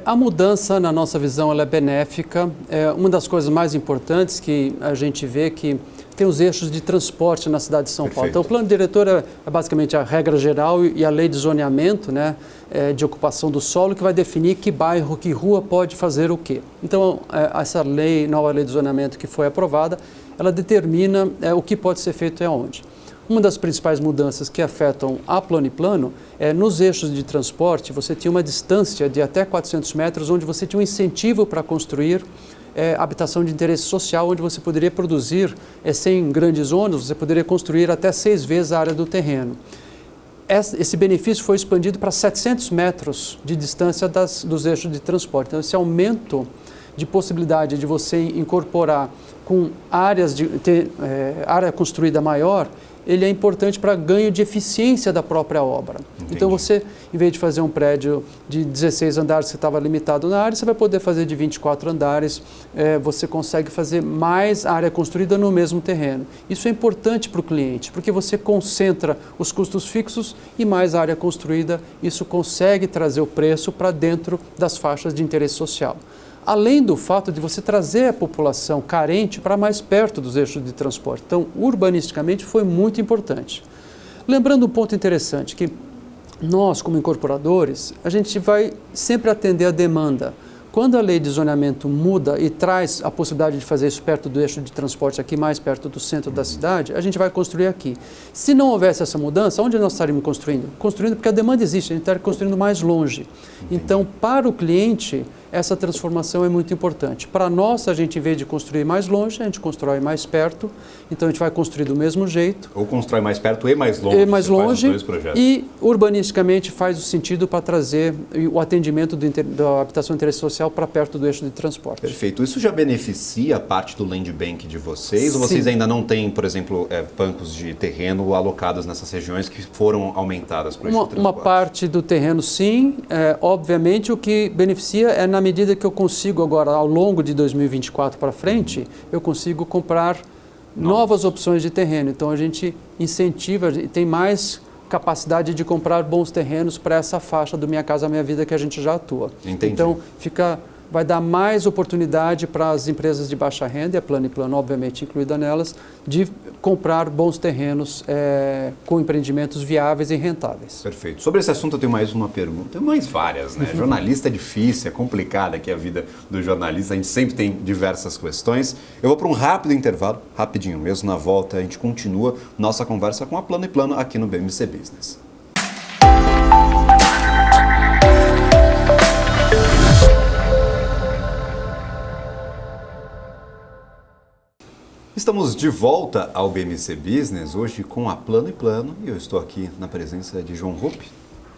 A mudança, na nossa visão, ela é benéfica. Uma das coisas mais importantes que a gente vê que tem os eixos de transporte na cidade de São Paulo. Então, o plano diretor é basicamente a regra geral e a lei de zoneamento, né, de ocupação do solo, que vai definir que bairro, que rua pode fazer o quê. Então, essa nova lei de zoneamento que foi aprovada, ela determina o que pode ser feito e aonde. Uma das principais mudanças que afetam a plano e plano é nos eixos de transporte, você tinha uma distância de até 400 metros, onde você tinha um incentivo para construir habitação de interesse social, onde você poderia produzir, sem grandes ônus, você poderia construir até 6 vezes a área do terreno. esse benefício foi expandido para 700 metros de distância dos eixos de transporte. Então, esse aumento de possibilidade de você incorporar com área construída maior, ele é importante para ganho de eficiência da própria obra. Entendi. Então você, em vez de fazer um prédio de 16 andares que estava limitado na área, você vai poder fazer de 24 andares, você consegue fazer mais área construída no mesmo terreno. Isso é importante para o cliente, porque você concentra os custos fixos e mais área construída, isso consegue trazer o preço para dentro das faixas de interesse social. Além do fato de você trazer a população carente para mais perto dos eixos de transporte. Então, urbanisticamente, foi muito importante. Lembrando um ponto interessante, que nós, como incorporadores, a gente vai sempre atender a demanda. Quando a lei de zoneamento muda e traz a possibilidade de fazer isso perto do eixo de transporte aqui, mais perto do centro da cidade, a gente vai construir aqui. Se não houvesse essa mudança, onde nós estaríamos construindo? Construindo porque a demanda existe, a gente estaria construindo mais longe. Então, para o cliente, essa transformação é muito importante. Para nós, a gente, em vez de construir mais longe, a gente constrói mais perto. Então, a gente vai construir do mesmo jeito. Ou constrói mais perto e mais longe. E mais longe. E, urbanisticamente, faz o sentido para trazer o atendimento da habitação de interesse social para perto do eixo de transporte. Perfeito. Isso já beneficia a parte do land bank de vocês? Sim. Ou vocês ainda não têm, por exemplo, bancos de terreno alocados nessas regiões que foram aumentadas para esse transporte? Uma parte do terreno, sim. Obviamente, o que beneficia é na medida que eu consigo agora, ao longo de 2024 para frente, eu consigo comprar novas opções de terreno. Então, a gente incentiva e tem mais capacidade de comprar bons terrenos para essa faixa do Minha Casa Minha Vida que a gente já atua. Entendi. Então, vai dar mais oportunidade para as empresas de baixa renda, e a Plano & Plano, obviamente, incluída nelas, de comprar bons terrenos com empreendimentos viáveis e rentáveis. Perfeito. Sobre esse assunto eu tenho mais uma pergunta, tenho mais várias, né? Jornalista é difícil, é complicada aqui a vida do jornalista, a gente sempre tem diversas questões. Eu vou para um rápido intervalo, rapidinho mesmo, na volta a gente continua nossa conversa com a Plano & Plano aqui no BMC Business. Estamos de volta ao BMC Business, hoje com a Plano & Plano, e eu estou aqui na presença de João Rupp,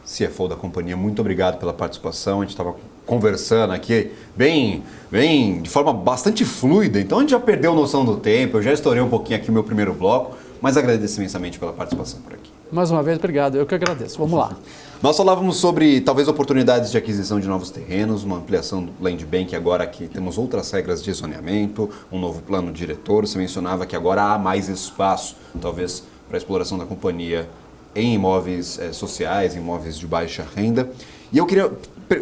CFO da companhia. Muito obrigado pela participação, a gente estava conversando aqui bem, de forma bastante fluida, então a gente já perdeu noção do tempo, eu já estourei um pouquinho aqui o meu primeiro bloco, mas agradeço imensamente pela participação por aqui. Mais uma vez, obrigado, eu que agradeço. Vamos lá. Nós falávamos sobre, talvez, oportunidades de aquisição de novos terrenos, uma ampliação do land bank, agora que temos outras regras de zoneamento, um novo plano diretor. Você mencionava que agora há mais espaço, talvez, para a exploração da companhia em imóveis sociais, imóveis de baixa renda. E eu queria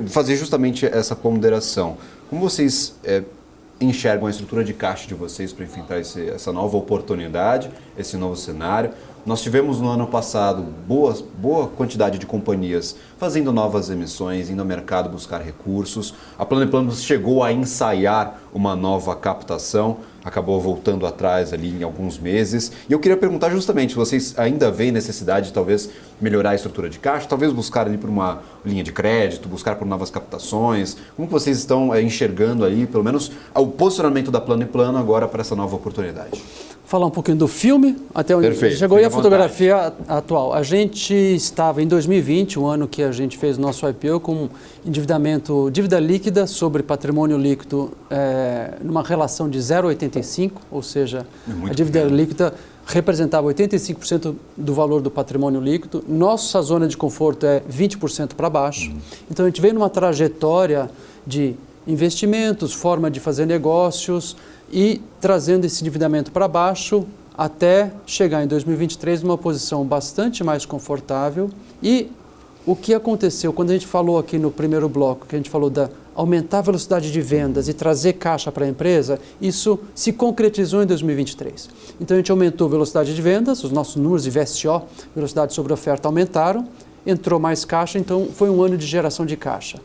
fazer justamente essa ponderação. Como vocês enxergam a estrutura de caixa de vocês para enfrentar essa nova oportunidade, esse novo cenário? Nós tivemos no ano passado boa quantidade de companhias fazendo novas emissões, indo ao mercado buscar recursos. A Plano & Plano chegou a ensaiar uma nova captação, acabou voltando atrás ali em alguns meses. E eu queria perguntar justamente, vocês ainda veem necessidade de talvez melhorar a estrutura de caixa, talvez buscar ali por uma linha de crédito, buscar por novas captações? Como vocês estão enxergando aí, pelo menos, o posicionamento da Plano & Plano agora para essa nova oportunidade? Falar um pouquinho do filme, até onde chegou aí a fotografia atual. A gente estava em 2020, o ano que a gente fez o nosso IPO, com dívida líquida sobre patrimônio líquido numa relação de 0,85, ou seja, a dívida líquida representava 85% do valor do patrimônio líquido. Nossa zona de conforto é 20% para baixo. Então, a gente veio numa trajetória de investimentos, forma de fazer negócios e trazendo esse endividamento para baixo até chegar em 2023 numa posição bastante mais confortável. E o que aconteceu quando a gente falou aqui no primeiro bloco, que a gente falou da aumentar a velocidade de vendas e trazer caixa para a empresa, isso se concretizou em 2023. Então a gente aumentou a velocidade de vendas, os nossos números de VSO, velocidade sobre oferta, aumentaram, entrou mais caixa, então foi um ano de geração de caixa.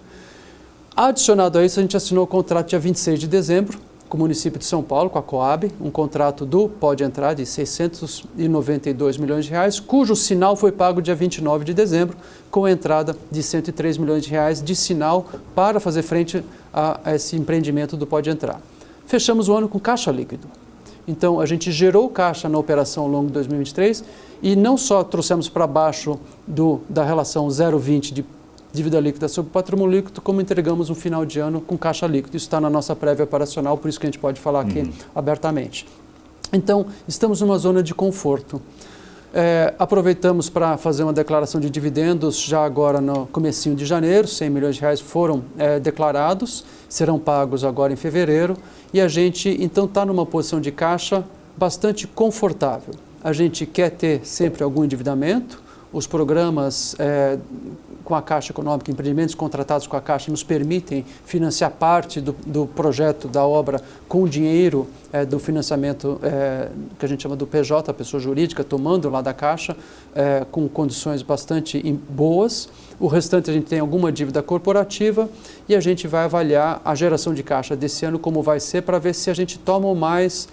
Adicionado a isso, a gente assinou o contrato dia 26 de dezembro, com o município de São Paulo, com a Coab, um contrato do Pode Entrar de 692 milhões de reais, cujo sinal foi pago dia 29 de dezembro, com a entrada de 103 milhões de reais de sinal para fazer frente a esse empreendimento do Pode Entrar. Fechamos o ano com caixa líquido. Então, a gente gerou caixa na operação ao longo de 2023 e não só trouxemos para baixo da relação 0,20 de dívida líquida sobre patrimônio líquido, como entregamos um final de ano com caixa líquido. Isso está na nossa prévia operacional, por isso que a gente pode falar aqui abertamente. Então, estamos numa zona de conforto. Aproveitamos para fazer uma declaração de dividendos já agora no comecinho de janeiro, 100 milhões de reais foram declarados, serão pagos agora em fevereiro, e a gente então está numa posição de caixa bastante confortável. A gente quer ter sempre algum endividamento, os programas com a Caixa Econômica, empreendimentos contratados com a Caixa nos permitem financiar parte do projeto, da obra, com o dinheiro do financiamento que a gente chama do PJ, a pessoa jurídica, tomando lá da Caixa, com condições bastante boas. O restante a gente tem alguma dívida corporativa e a gente vai avaliar a geração de caixa desse ano, como vai ser, para ver se a gente toma ou mais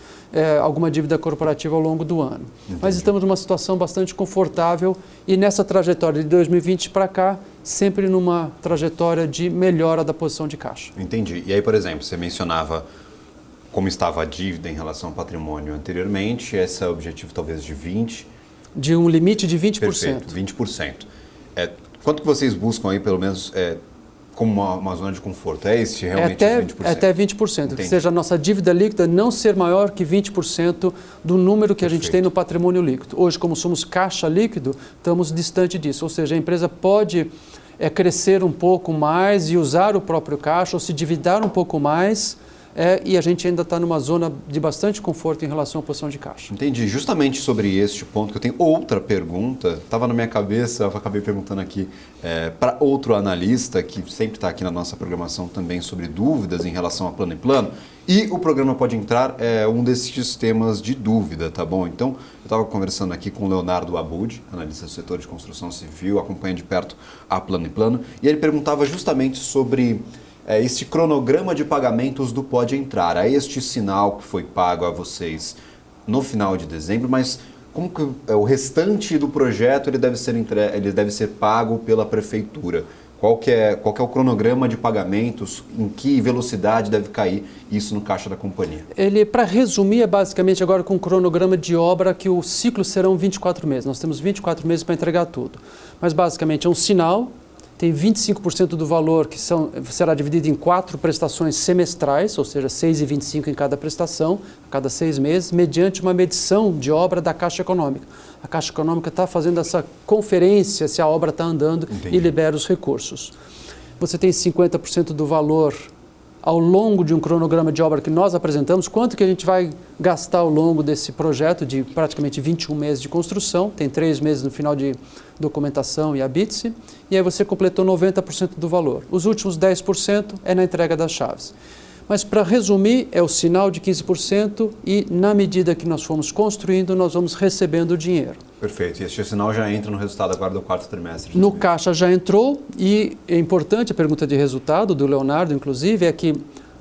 alguma dívida corporativa ao longo do ano. Entendi. Mas estamos numa situação bastante confortável e nessa trajetória de 2020 para cá, sempre numa trajetória de melhora da posição de caixa. Entendi. E aí, por exemplo, você mencionava como estava a dívida em relação ao patrimônio anteriormente, esse é o objetivo talvez de 20%. De um limite de 20%. Perfeito, 20%. Quanto que vocês buscam aí, pelo menos, como uma zona de conforto? É esse realmente 20%? Até 20%, que seja a nossa dívida líquida não ser maior que 20% do número que a gente tem no patrimônio líquido. Hoje, como somos caixa líquido, estamos distante disso, ou seja, a empresa pode crescer um pouco mais e usar o próprio caixa ou se endividar um pouco mais, e a gente ainda está numa zona de bastante conforto em relação à posição de caixa. Entendi. Justamente sobre este ponto, que eu tenho outra pergunta, estava na minha cabeça, eu acabei perguntando aqui para outro analista, que sempre está aqui na nossa programação também sobre dúvidas em relação a plano e plano, e o programa Pode Entrar é um desses temas de dúvida, tá bom? Então, eu estava conversando aqui com o Leonardo Abud, analista do setor de construção civil, acompanha de perto a plano e plano, e ele perguntava justamente sobre este cronograma de pagamentos do Pode Entrar, a este sinal que foi pago a vocês no final de dezembro, mas como que o restante do projeto ele deve ser pago pela prefeitura? Qual que é o cronograma de pagamentos, em que velocidade deve cair isso no caixa da companhia? Para resumir, basicamente agora com um cronograma de obra que o ciclo serão 24 meses. Nós temos 24 meses para entregar tudo. Mas basicamente é um sinal. Tem 25% do valor que será dividido em 4 prestações semestrais, ou seja, 6,25 em cada prestação, a cada 6 meses, mediante uma medição de obra da Caixa Econômica. A Caixa Econômica está fazendo essa conferência se a obra está andando. Entendi. E libera os recursos. Você tem 50% do valor ao longo de um cronograma de obra que nós apresentamos, quanto que a gente vai gastar ao longo desse projeto de praticamente 21 meses de construção, tem 3 meses no final de documentação e habite-se, e aí você completou 90% do valor. Os últimos 10% é na entrega das chaves. Mas, para resumir, é o sinal de 15% e, na medida que nós formos construindo, nós vamos recebendo o dinheiro. Perfeito. E este sinal já entra no resultado agora do quarto trimestre? No caixa já entrou e é importante a pergunta de resultado do Leonardo, inclusive, é que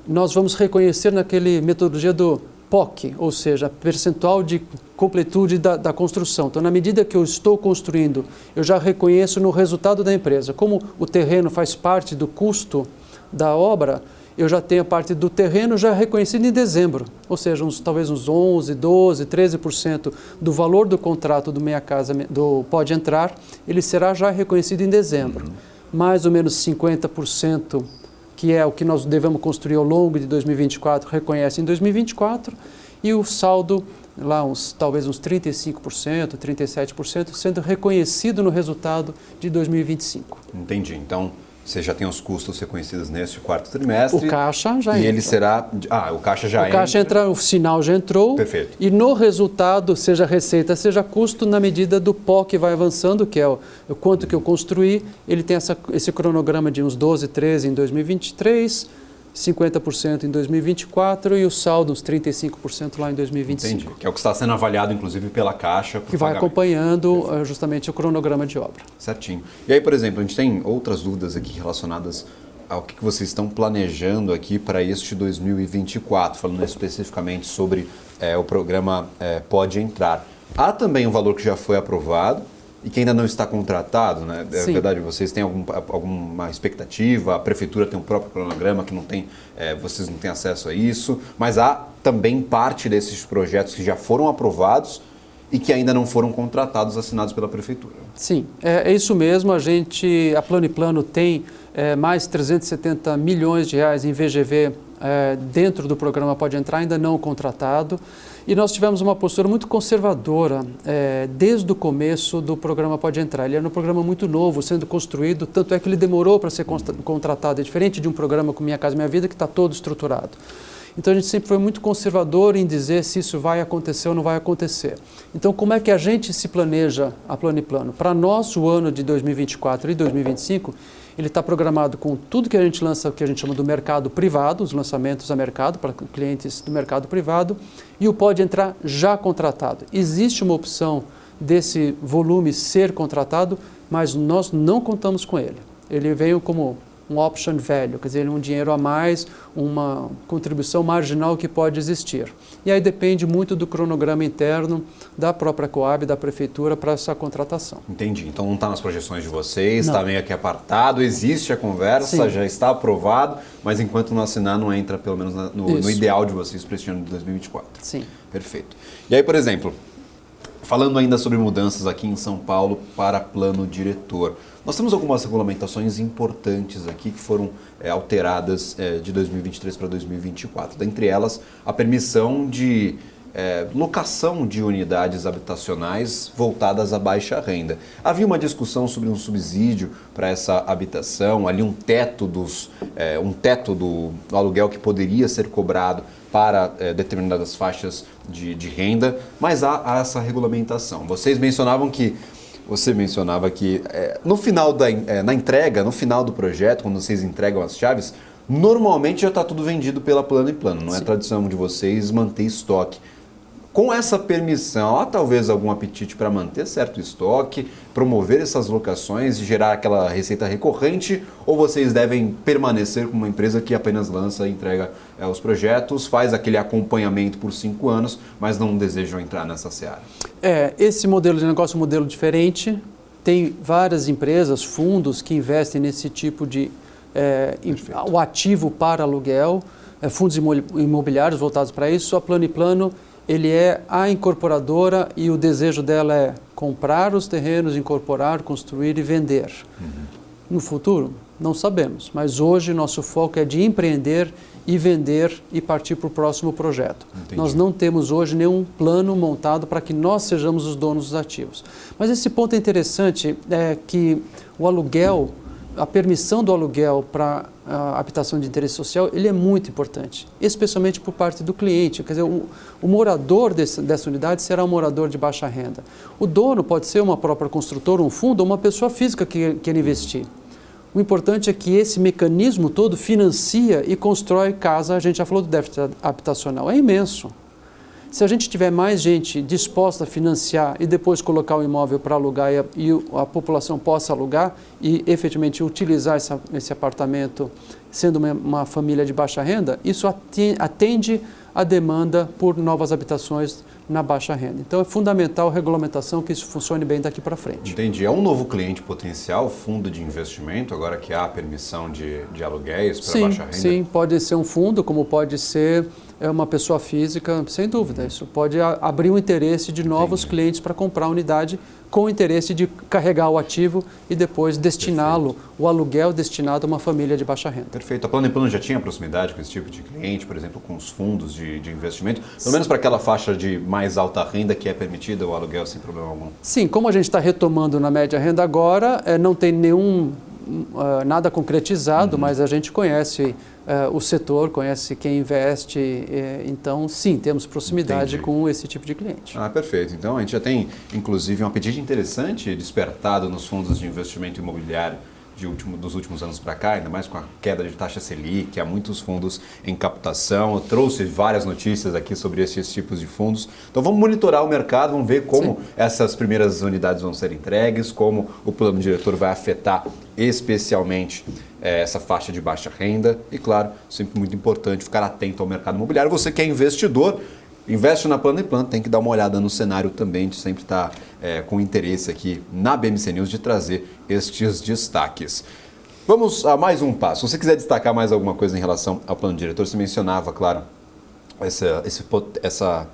nós vamos reconhecer naquele metodologia do POC, ou seja, percentual de completude da construção. Então, na medida que eu estou construindo, eu já reconheço no resultado da empresa. Como o terreno faz parte do custo da obra, eu já tenho a parte do terreno já reconhecida em dezembro, ou seja, talvez uns 11%, 12%, 13% do valor do contrato do Minha Casa do Pode Entrar, ele será já reconhecido em dezembro. Mais ou menos 50%, que é o que nós devemos construir ao longo de 2024, reconhece em 2024, e o saldo, lá talvez uns 35%, 37%, sendo reconhecido no resultado de 2025. Entendi. Então, você já tem os custos reconhecidos neste quarto trimestre. O caixa já entra. E ele será... o caixa já entra. O caixa entra, o sinal já entrou. Perfeito. E no resultado, seja receita, seja custo, na medida do pó que vai avançando, que é o quanto que eu construí, ele tem esse cronograma de uns 12, 13 em 2023, 50% em 2024 e o saldo, uns 35% lá em 2025. Entendi. Que é o que está sendo avaliado, inclusive, pela Caixa. Que vai acompanhando justamente o cronograma de obra. Certinho. E aí, por exemplo, a gente tem outras dúvidas aqui relacionadas ao que vocês estão planejando aqui para este 2024, falando especificamente sobre o programa Pode Entrar. Há também um valor que já foi aprovado, e que ainda não está contratado, né? É verdade, vocês têm alguma expectativa, a prefeitura tem um próprio cronograma que não tem, vocês não têm acesso a isso, mas há também parte desses projetos que já foram aprovados e que ainda não foram contratados, assinados pela prefeitura. Sim, é isso mesmo. A Plano & Plano tem mais 370 milhões de reais em VGV dentro do programa Pode Entrar, ainda não contratado. E nós tivemos uma postura muito conservadora desde o começo do programa Pode Entrar. Ele era um programa muito novo, sendo construído, tanto é que ele demorou para ser contratado. É diferente de um programa como Minha Casa Minha Vida, que está todo estruturado. Então a gente sempre foi muito conservador em dizer se isso vai acontecer ou não vai acontecer. Então como é que a gente se planeja a Plano & Plano? Para nós, o ano de 2024 e 2025, ele está programado com tudo que a gente lança, que a gente chama do mercado privado, os lançamentos a mercado, para clientes do mercado privado, e o Pode Entrar já contratado. Existe uma opção desse volume ser contratado, mas nós não contamos com ele. Ele veio como um option value, quer dizer, um dinheiro a mais, uma contribuição marginal que pode existir. E aí depende muito do cronograma interno da própria Coab, da prefeitura, para essa contratação. Entendi. Então não está nas projeções de vocês, está meio que apartado, existe a conversa, já está aprovado, mas enquanto não assinar, não entra pelo menos no ideal de vocês para este ano de 2024. Sim. Perfeito. E aí, por exemplo, falando ainda sobre mudanças aqui em São Paulo para plano diretor, nós temos algumas regulamentações importantes aqui que foram alteradas de 2023 para 2024. Dentre elas, a permissão de locação de unidades habitacionais voltadas à baixa renda. Havia uma discussão sobre um subsídio para essa habitação, ali um teto do aluguel que poderia ser cobrado para determinadas faixas de renda, mas há essa regulamentação. Você mencionava que no final na entrega, no final do projeto, quando vocês entregam as chaves, normalmente já está tudo vendido pela Plano & Plano, não é tradição de vocês manter estoque. Com essa permissão, há talvez algum apetite para manter certo estoque, promover essas locações e gerar aquela receita recorrente, ou vocês devem permanecer como uma empresa que apenas lança e entrega os projetos, faz aquele acompanhamento por 5 anos, mas não desejam entrar nessa seara? Esse modelo de negócio é um modelo diferente. Tem várias empresas, fundos que investem nesse tipo de o ativo para aluguel, fundos imobiliários voltados para isso. A Plano & Plano, ele é a incorporadora e o desejo dela é comprar os terrenos, incorporar, construir e vender. No futuro, não sabemos, mas hoje nosso foco é de empreender e vender e partir para o próximo projeto. Entendi. Nós não temos hoje nenhum plano montado para que nós sejamos os donos dos ativos. Mas esse ponto é interessante, que o aluguel, a permissão do aluguel para a habitação de interesse social, ele é muito importante, especialmente por parte do cliente. Quer dizer, o morador dessa unidade será um morador de baixa renda. O dono pode ser uma própria construtora, um fundo ou uma pessoa física que quer investir. O importante é que esse mecanismo todo financia e constrói casa. A gente já falou do déficit habitacional, é imenso. Se a gente tiver mais gente disposta a financiar e depois colocar o imóvel para alugar e a população possa alugar e efetivamente utilizar esse apartamento sendo uma família de baixa renda, isso atende a demanda por novas habitações na baixa renda. Então é fundamental a regulamentação que isso funcione bem daqui para frente. Entendi. É um novo cliente potencial, fundo de investimento, agora que há a permissão de aluguéis para baixa renda? Sim, pode ser um fundo, como pode ser uma pessoa física, sem dúvida. Isso pode abrir o interesse de novos clientes para comprar a unidade com o interesse de carregar o ativo e depois destiná-lo, o aluguel destinado a uma família de baixa renda. Perfeito. A Plano & Plano já tinha proximidade com esse tipo de cliente, por exemplo, com os fundos de investimento, pelo menos para aquela faixa de mais alta renda que é permitida o aluguel sem problema algum? Sim, como a gente está retomando na média renda agora, não tem nada concretizado, mas a gente conhece o setor, conhece quem investe, então sim, temos proximidade com esse tipo de cliente. Perfeito. Então a gente já tem inclusive um apetite interessante despertado nos fundos de investimento imobiliário dos últimos anos para cá, ainda mais com a queda de taxa Selic, há muitos fundos em captação. Eu trouxe várias notícias aqui sobre esses tipos de fundos. Então vamos monitorar o mercado, vamos ver como essas primeiras unidades vão ser entregues, como o plano diretor vai afetar especialmente essa faixa de baixa renda. E claro, sempre muito importante ficar atento ao mercado imobiliário. Você que é investidor, investe na Plano & Plano, tem que dar uma olhada no cenário também, a gente sempre está com interesse aqui na BMC News de trazer estes destaques. Vamos a mais um passo. Se você quiser destacar mais alguma coisa em relação ao plano diretor, você mencionava, claro, essa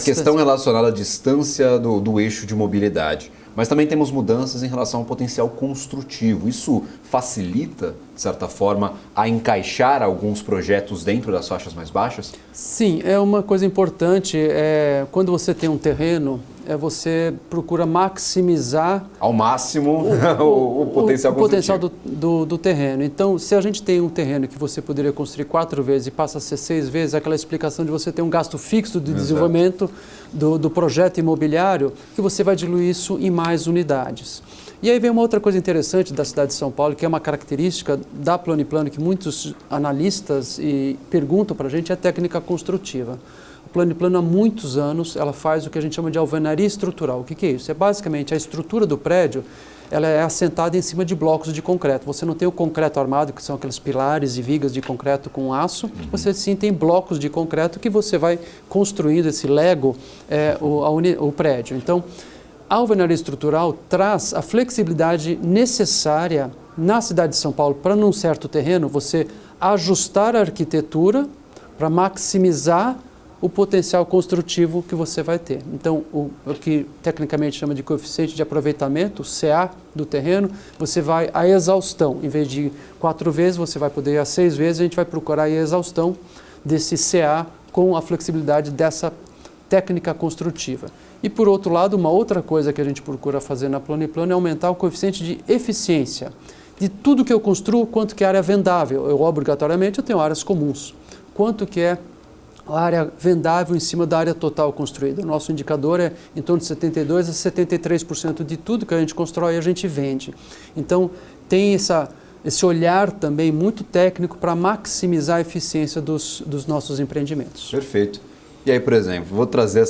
questão relacionada à distância do eixo de mobilidade. Mas também temos mudanças em relação ao potencial construtivo. Isso facilita, de certa forma, a encaixar alguns projetos dentro das faixas mais baixas? Sim, é uma coisa importante. Quando você tem um terreno, você procura maximizar ao máximo o potencial do terreno. Então, se a gente tem um terreno que você poderia construir 4 vezes e passa a ser 6 vezes, é aquela explicação de você ter um gasto fixo de desenvolvimento do projeto imobiliário, que você vai diluir isso em mais unidades. E aí vem uma outra coisa interessante da cidade de São Paulo, que é uma característica da Plano & Plano, que muitos analistas perguntam para a gente, é a técnica construtiva. A Plano & Plano, há muitos anos, ela faz o que a gente chama de alvenaria estrutural. O que é isso? É basicamente a estrutura do prédio, ela é assentada em cima de blocos de concreto. Você não tem o concreto armado, que são aqueles pilares e vigas de concreto com aço. Você sim tem blocos de concreto que você vai construindo esse Lego, o prédio. Então, a alvenaria estrutural traz a flexibilidade necessária na cidade de São Paulo para, num certo terreno, você ajustar a arquitetura para maximizar o potencial construtivo que você vai ter. Então, o que tecnicamente chama de coeficiente de aproveitamento, o CA do terreno, você vai à exaustão. Em vez de 4 vezes, você vai poder ir a 6 vezes, a gente vai procurar a exaustão desse CA com a flexibilidade dessa técnica construtiva. E, por outro lado, uma outra coisa que a gente procura fazer na Plano & Plano é aumentar o coeficiente de eficiência. De tudo que eu construo, quanto que é área vendável. Obrigatoriamente, eu tenho áreas comuns. Quanto que é a área vendável em cima da área total construída. O nosso indicador é em torno de 72% a 73% de tudo que a gente constrói, a gente vende. Então, tem esse olhar também muito técnico para maximizar a eficiência dos nossos empreendimentos. Perfeito. E aí, por exemplo, vou trazer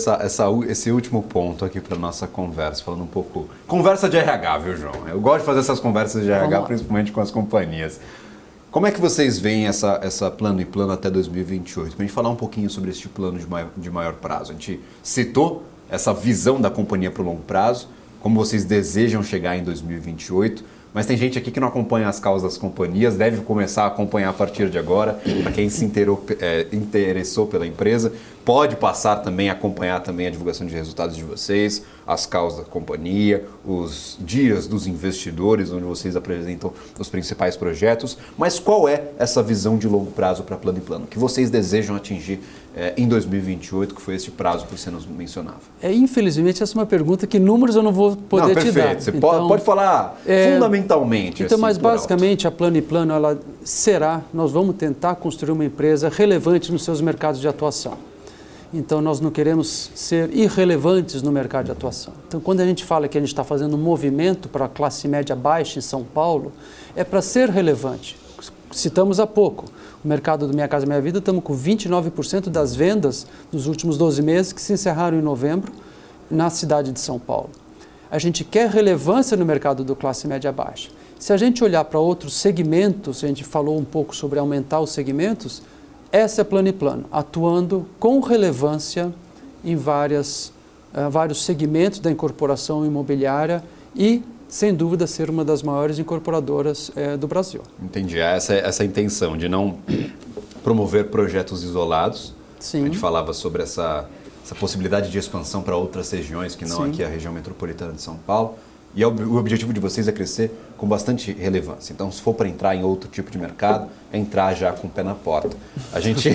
esse último ponto aqui para a nossa conversa, falando um pouco... Conversa de RH, viu, João? Eu gosto de fazer essas conversas de RH, principalmente com as companhias. Como é que vocês veem essa Plano & Plano até 2028? Para a gente falar um pouquinho sobre este plano de maior prazo. A gente citou essa visão da companhia para o longo prazo, como vocês desejam chegar em 2028, mas tem gente aqui que não acompanha as causas das companhias, deve começar a acompanhar a partir de agora. Para quem se interessou pela empresa, pode passar também a acompanhar também a divulgação de resultados de vocês, as causas da companhia, os dias dos investidores, onde vocês apresentam os principais projetos. Mas qual é essa visão de longo prazo para Plano & Plano? Que vocês desejam atingir em 2028, que foi esse prazo que você nos mencionava? Infelizmente, essa é uma pergunta que números eu não vou poder te dar. Você pode falar fundamentalmente. Então, mas basicamente a Plano & Plano, nós vamos tentar construir uma empresa relevante nos seus mercados de atuação. Então, nós não queremos ser irrelevantes no mercado de atuação. Então, quando a gente fala que a gente está fazendo um movimento para a classe média baixa em São Paulo, é para ser relevante. Citamos há pouco, o mercado do Minha Casa Minha Vida, estamos com 29% das vendas nos últimos 12 meses que se encerraram em novembro na cidade de São Paulo. A gente quer relevância no mercado do classe média baixa. Se a gente olhar para outros segmentos, a gente falou um pouco sobre aumentar os segmentos, essa é Plano & Plano, atuando com relevância em vários segmentos da incorporação imobiliária e, sem dúvida, ser uma das maiores incorporadoras do Brasil. Entendi. Essa intenção de não promover projetos isolados. Sim. A gente falava sobre essa possibilidade de expansão para outras regiões que não aqui a região metropolitana de São Paulo. E o objetivo de vocês é crescer com bastante relevância. Então, se for para entrar em outro tipo de mercado, é entrar já com o pé na porta. A gente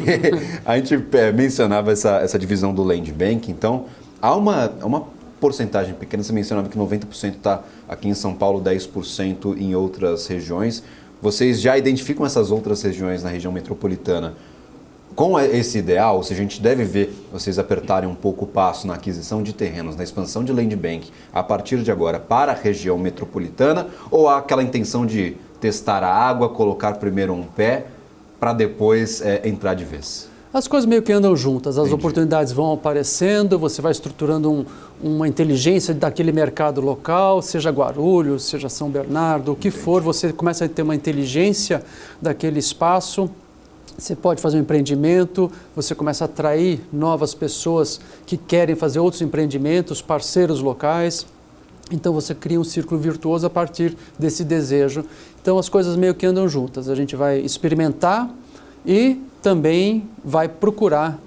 mencionava essa divisão do Land Bank. Então, há uma porcentagem pequena. Você mencionava que 90% está aqui em São Paulo, 10% em outras regiões. Vocês já identificam essas outras regiões na região metropolitana com esse ideal? Ou seja, a gente deve ver vocês apertarem um pouco o passo na aquisição de terrenos, na expansão de Land Bank a partir de agora para a região metropolitana, ou há aquela intenção de testar a água, colocar primeiro um pé para depois entrar de vez? As coisas meio que andam juntas, as oportunidades vão aparecendo, você vai estruturando uma inteligência daquele mercado local, seja Guarulhos, seja São Bernardo, o que for, você começa a ter uma inteligência daquele espaço. Você pode fazer um empreendimento, você começa a atrair novas pessoas que querem fazer outros empreendimentos, parceiros locais. Então você cria um círculo virtuoso a partir desse desejo. Então as coisas meio que andam juntas. A gente vai experimentar e também vai procurar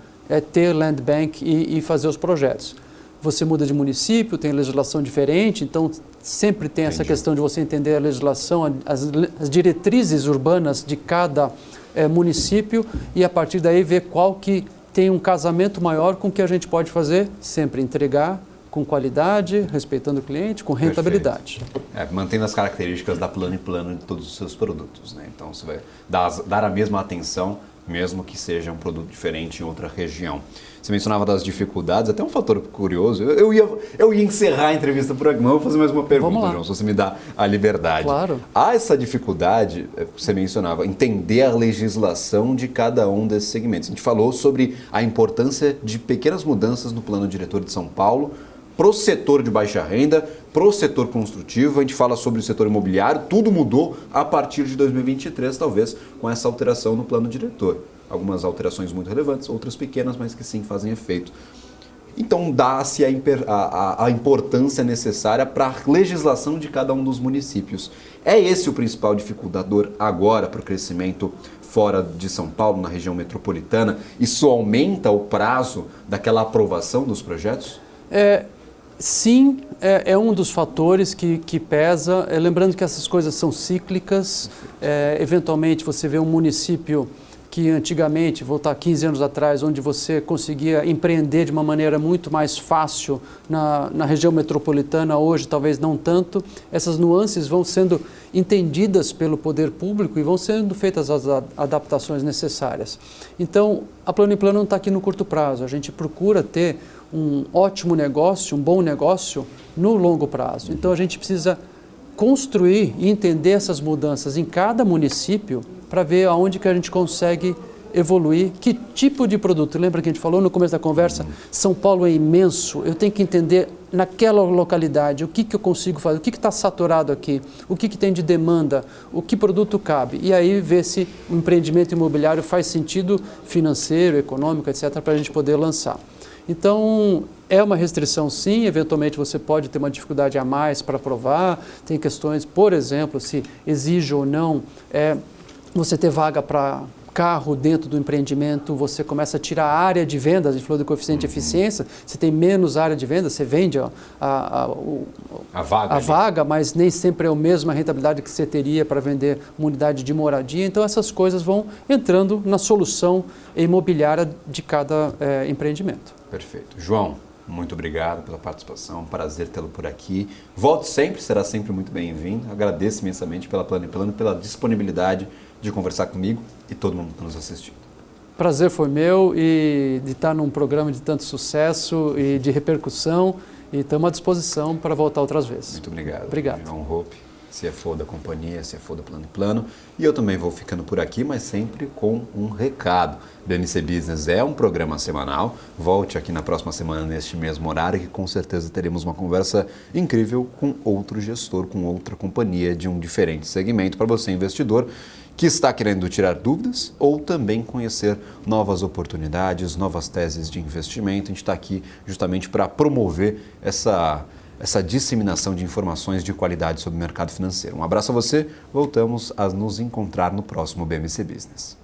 ter land bank e fazer os projetos. Você muda de município, tem legislação diferente, então sempre tem essa questão de você entender a legislação, as diretrizes urbanas de cada município e a partir daí ver qual que tem um casamento maior com o que a gente pode fazer, sempre entregar com qualidade, respeitando o cliente, com rentabilidade. Mantendo as características da Plano & Plano de todos os seus produtos, né? Então você vai dar a mesma atenção, mesmo que seja um produto diferente em outra região. Você mencionava das dificuldades, até um fator curioso. Eu ia encerrar a entrevista por aqui, mas eu vou fazer mais uma pergunta, João, se você me dá a liberdade. Claro. Há essa dificuldade, você mencionava, entender a legislação de cada um desses segmentos. A gente falou sobre a importância de pequenas mudanças no plano diretor de São Paulo, para o setor de baixa renda, para o setor construtivo, a gente fala sobre o setor imobiliário, tudo mudou a partir de 2023, talvez, com essa alteração no plano diretor. Algumas alterações muito relevantes, outras pequenas, mas que sim fazem efeito. Então, dá-se a importância necessária para a legislação de cada um dos municípios. É esse o principal dificultador agora para o crescimento fora de São Paulo, na região metropolitana? Isso aumenta o prazo daquela aprovação dos projetos? Sim, é um dos fatores que pesa. Lembrando que essas coisas são cíclicas. Eventualmente você vê um município que antigamente, voltar 15 anos atrás, onde você conseguia empreender de uma maneira muito mais fácil na região metropolitana, hoje talvez não tanto. Essas nuances vão sendo entendidas pelo poder público e vão sendo feitas as adaptações necessárias. Então, a Plano & Plano não está aqui no curto prazo. A gente procura ter um ótimo negócio, um bom negócio no longo prazo. Então a gente precisa construir e entender essas mudanças em cada município para ver aonde que a gente consegue evoluir, que tipo de produto. Lembra que a gente falou no começo da conversa, São Paulo é imenso, eu tenho que entender naquela localidade o que eu consigo fazer, o que está saturado aqui, o que tem de demanda, o que produto cabe. E aí ver se o empreendimento imobiliário faz sentido financeiro, econômico, etc., para a gente poder lançar. Então, é uma restrição sim, eventualmente você pode ter uma dificuldade a mais para aprovar, tem questões, por exemplo, se exige ou não você ter vaga para carro dentro do empreendimento, você começa a tirar a área de vendas, a gente falou do coeficiente de eficiência, você tem menos área de venda, você vende a vaga, mas nem sempre é a mesma rentabilidade que você teria para vender uma unidade de moradia. Então essas coisas vão entrando na solução imobiliária de cada empreendimento. Perfeito. João, muito obrigado pela participação, um prazer tê-lo por aqui. Volte sempre, será sempre muito bem-vindo. Agradeço imensamente pela Plano & Plano, pela disponibilidade de conversar comigo e todo mundo que está nos assistindo. Prazer foi meu e de estar num programa de tanto sucesso e de repercussão e estamos à disposição para voltar outras vezes. Muito obrigado. Obrigado. João Hoppe, CFO da companhia, CFO da Plano & Plano. E eu também vou ficando por aqui, mas sempre com um recado. BMC Business é um programa semanal. Volte aqui na próxima semana, neste mesmo horário, que com certeza teremos uma conversa incrível com outro gestor, com outra companhia de um diferente segmento para você, investidor, que está querendo tirar dúvidas ou também conhecer novas oportunidades, novas teses de investimento. A gente está aqui justamente para promover essa disseminação de informações de qualidade sobre o mercado financeiro. Um abraço a você, voltamos a nos encontrar no próximo BMC Business.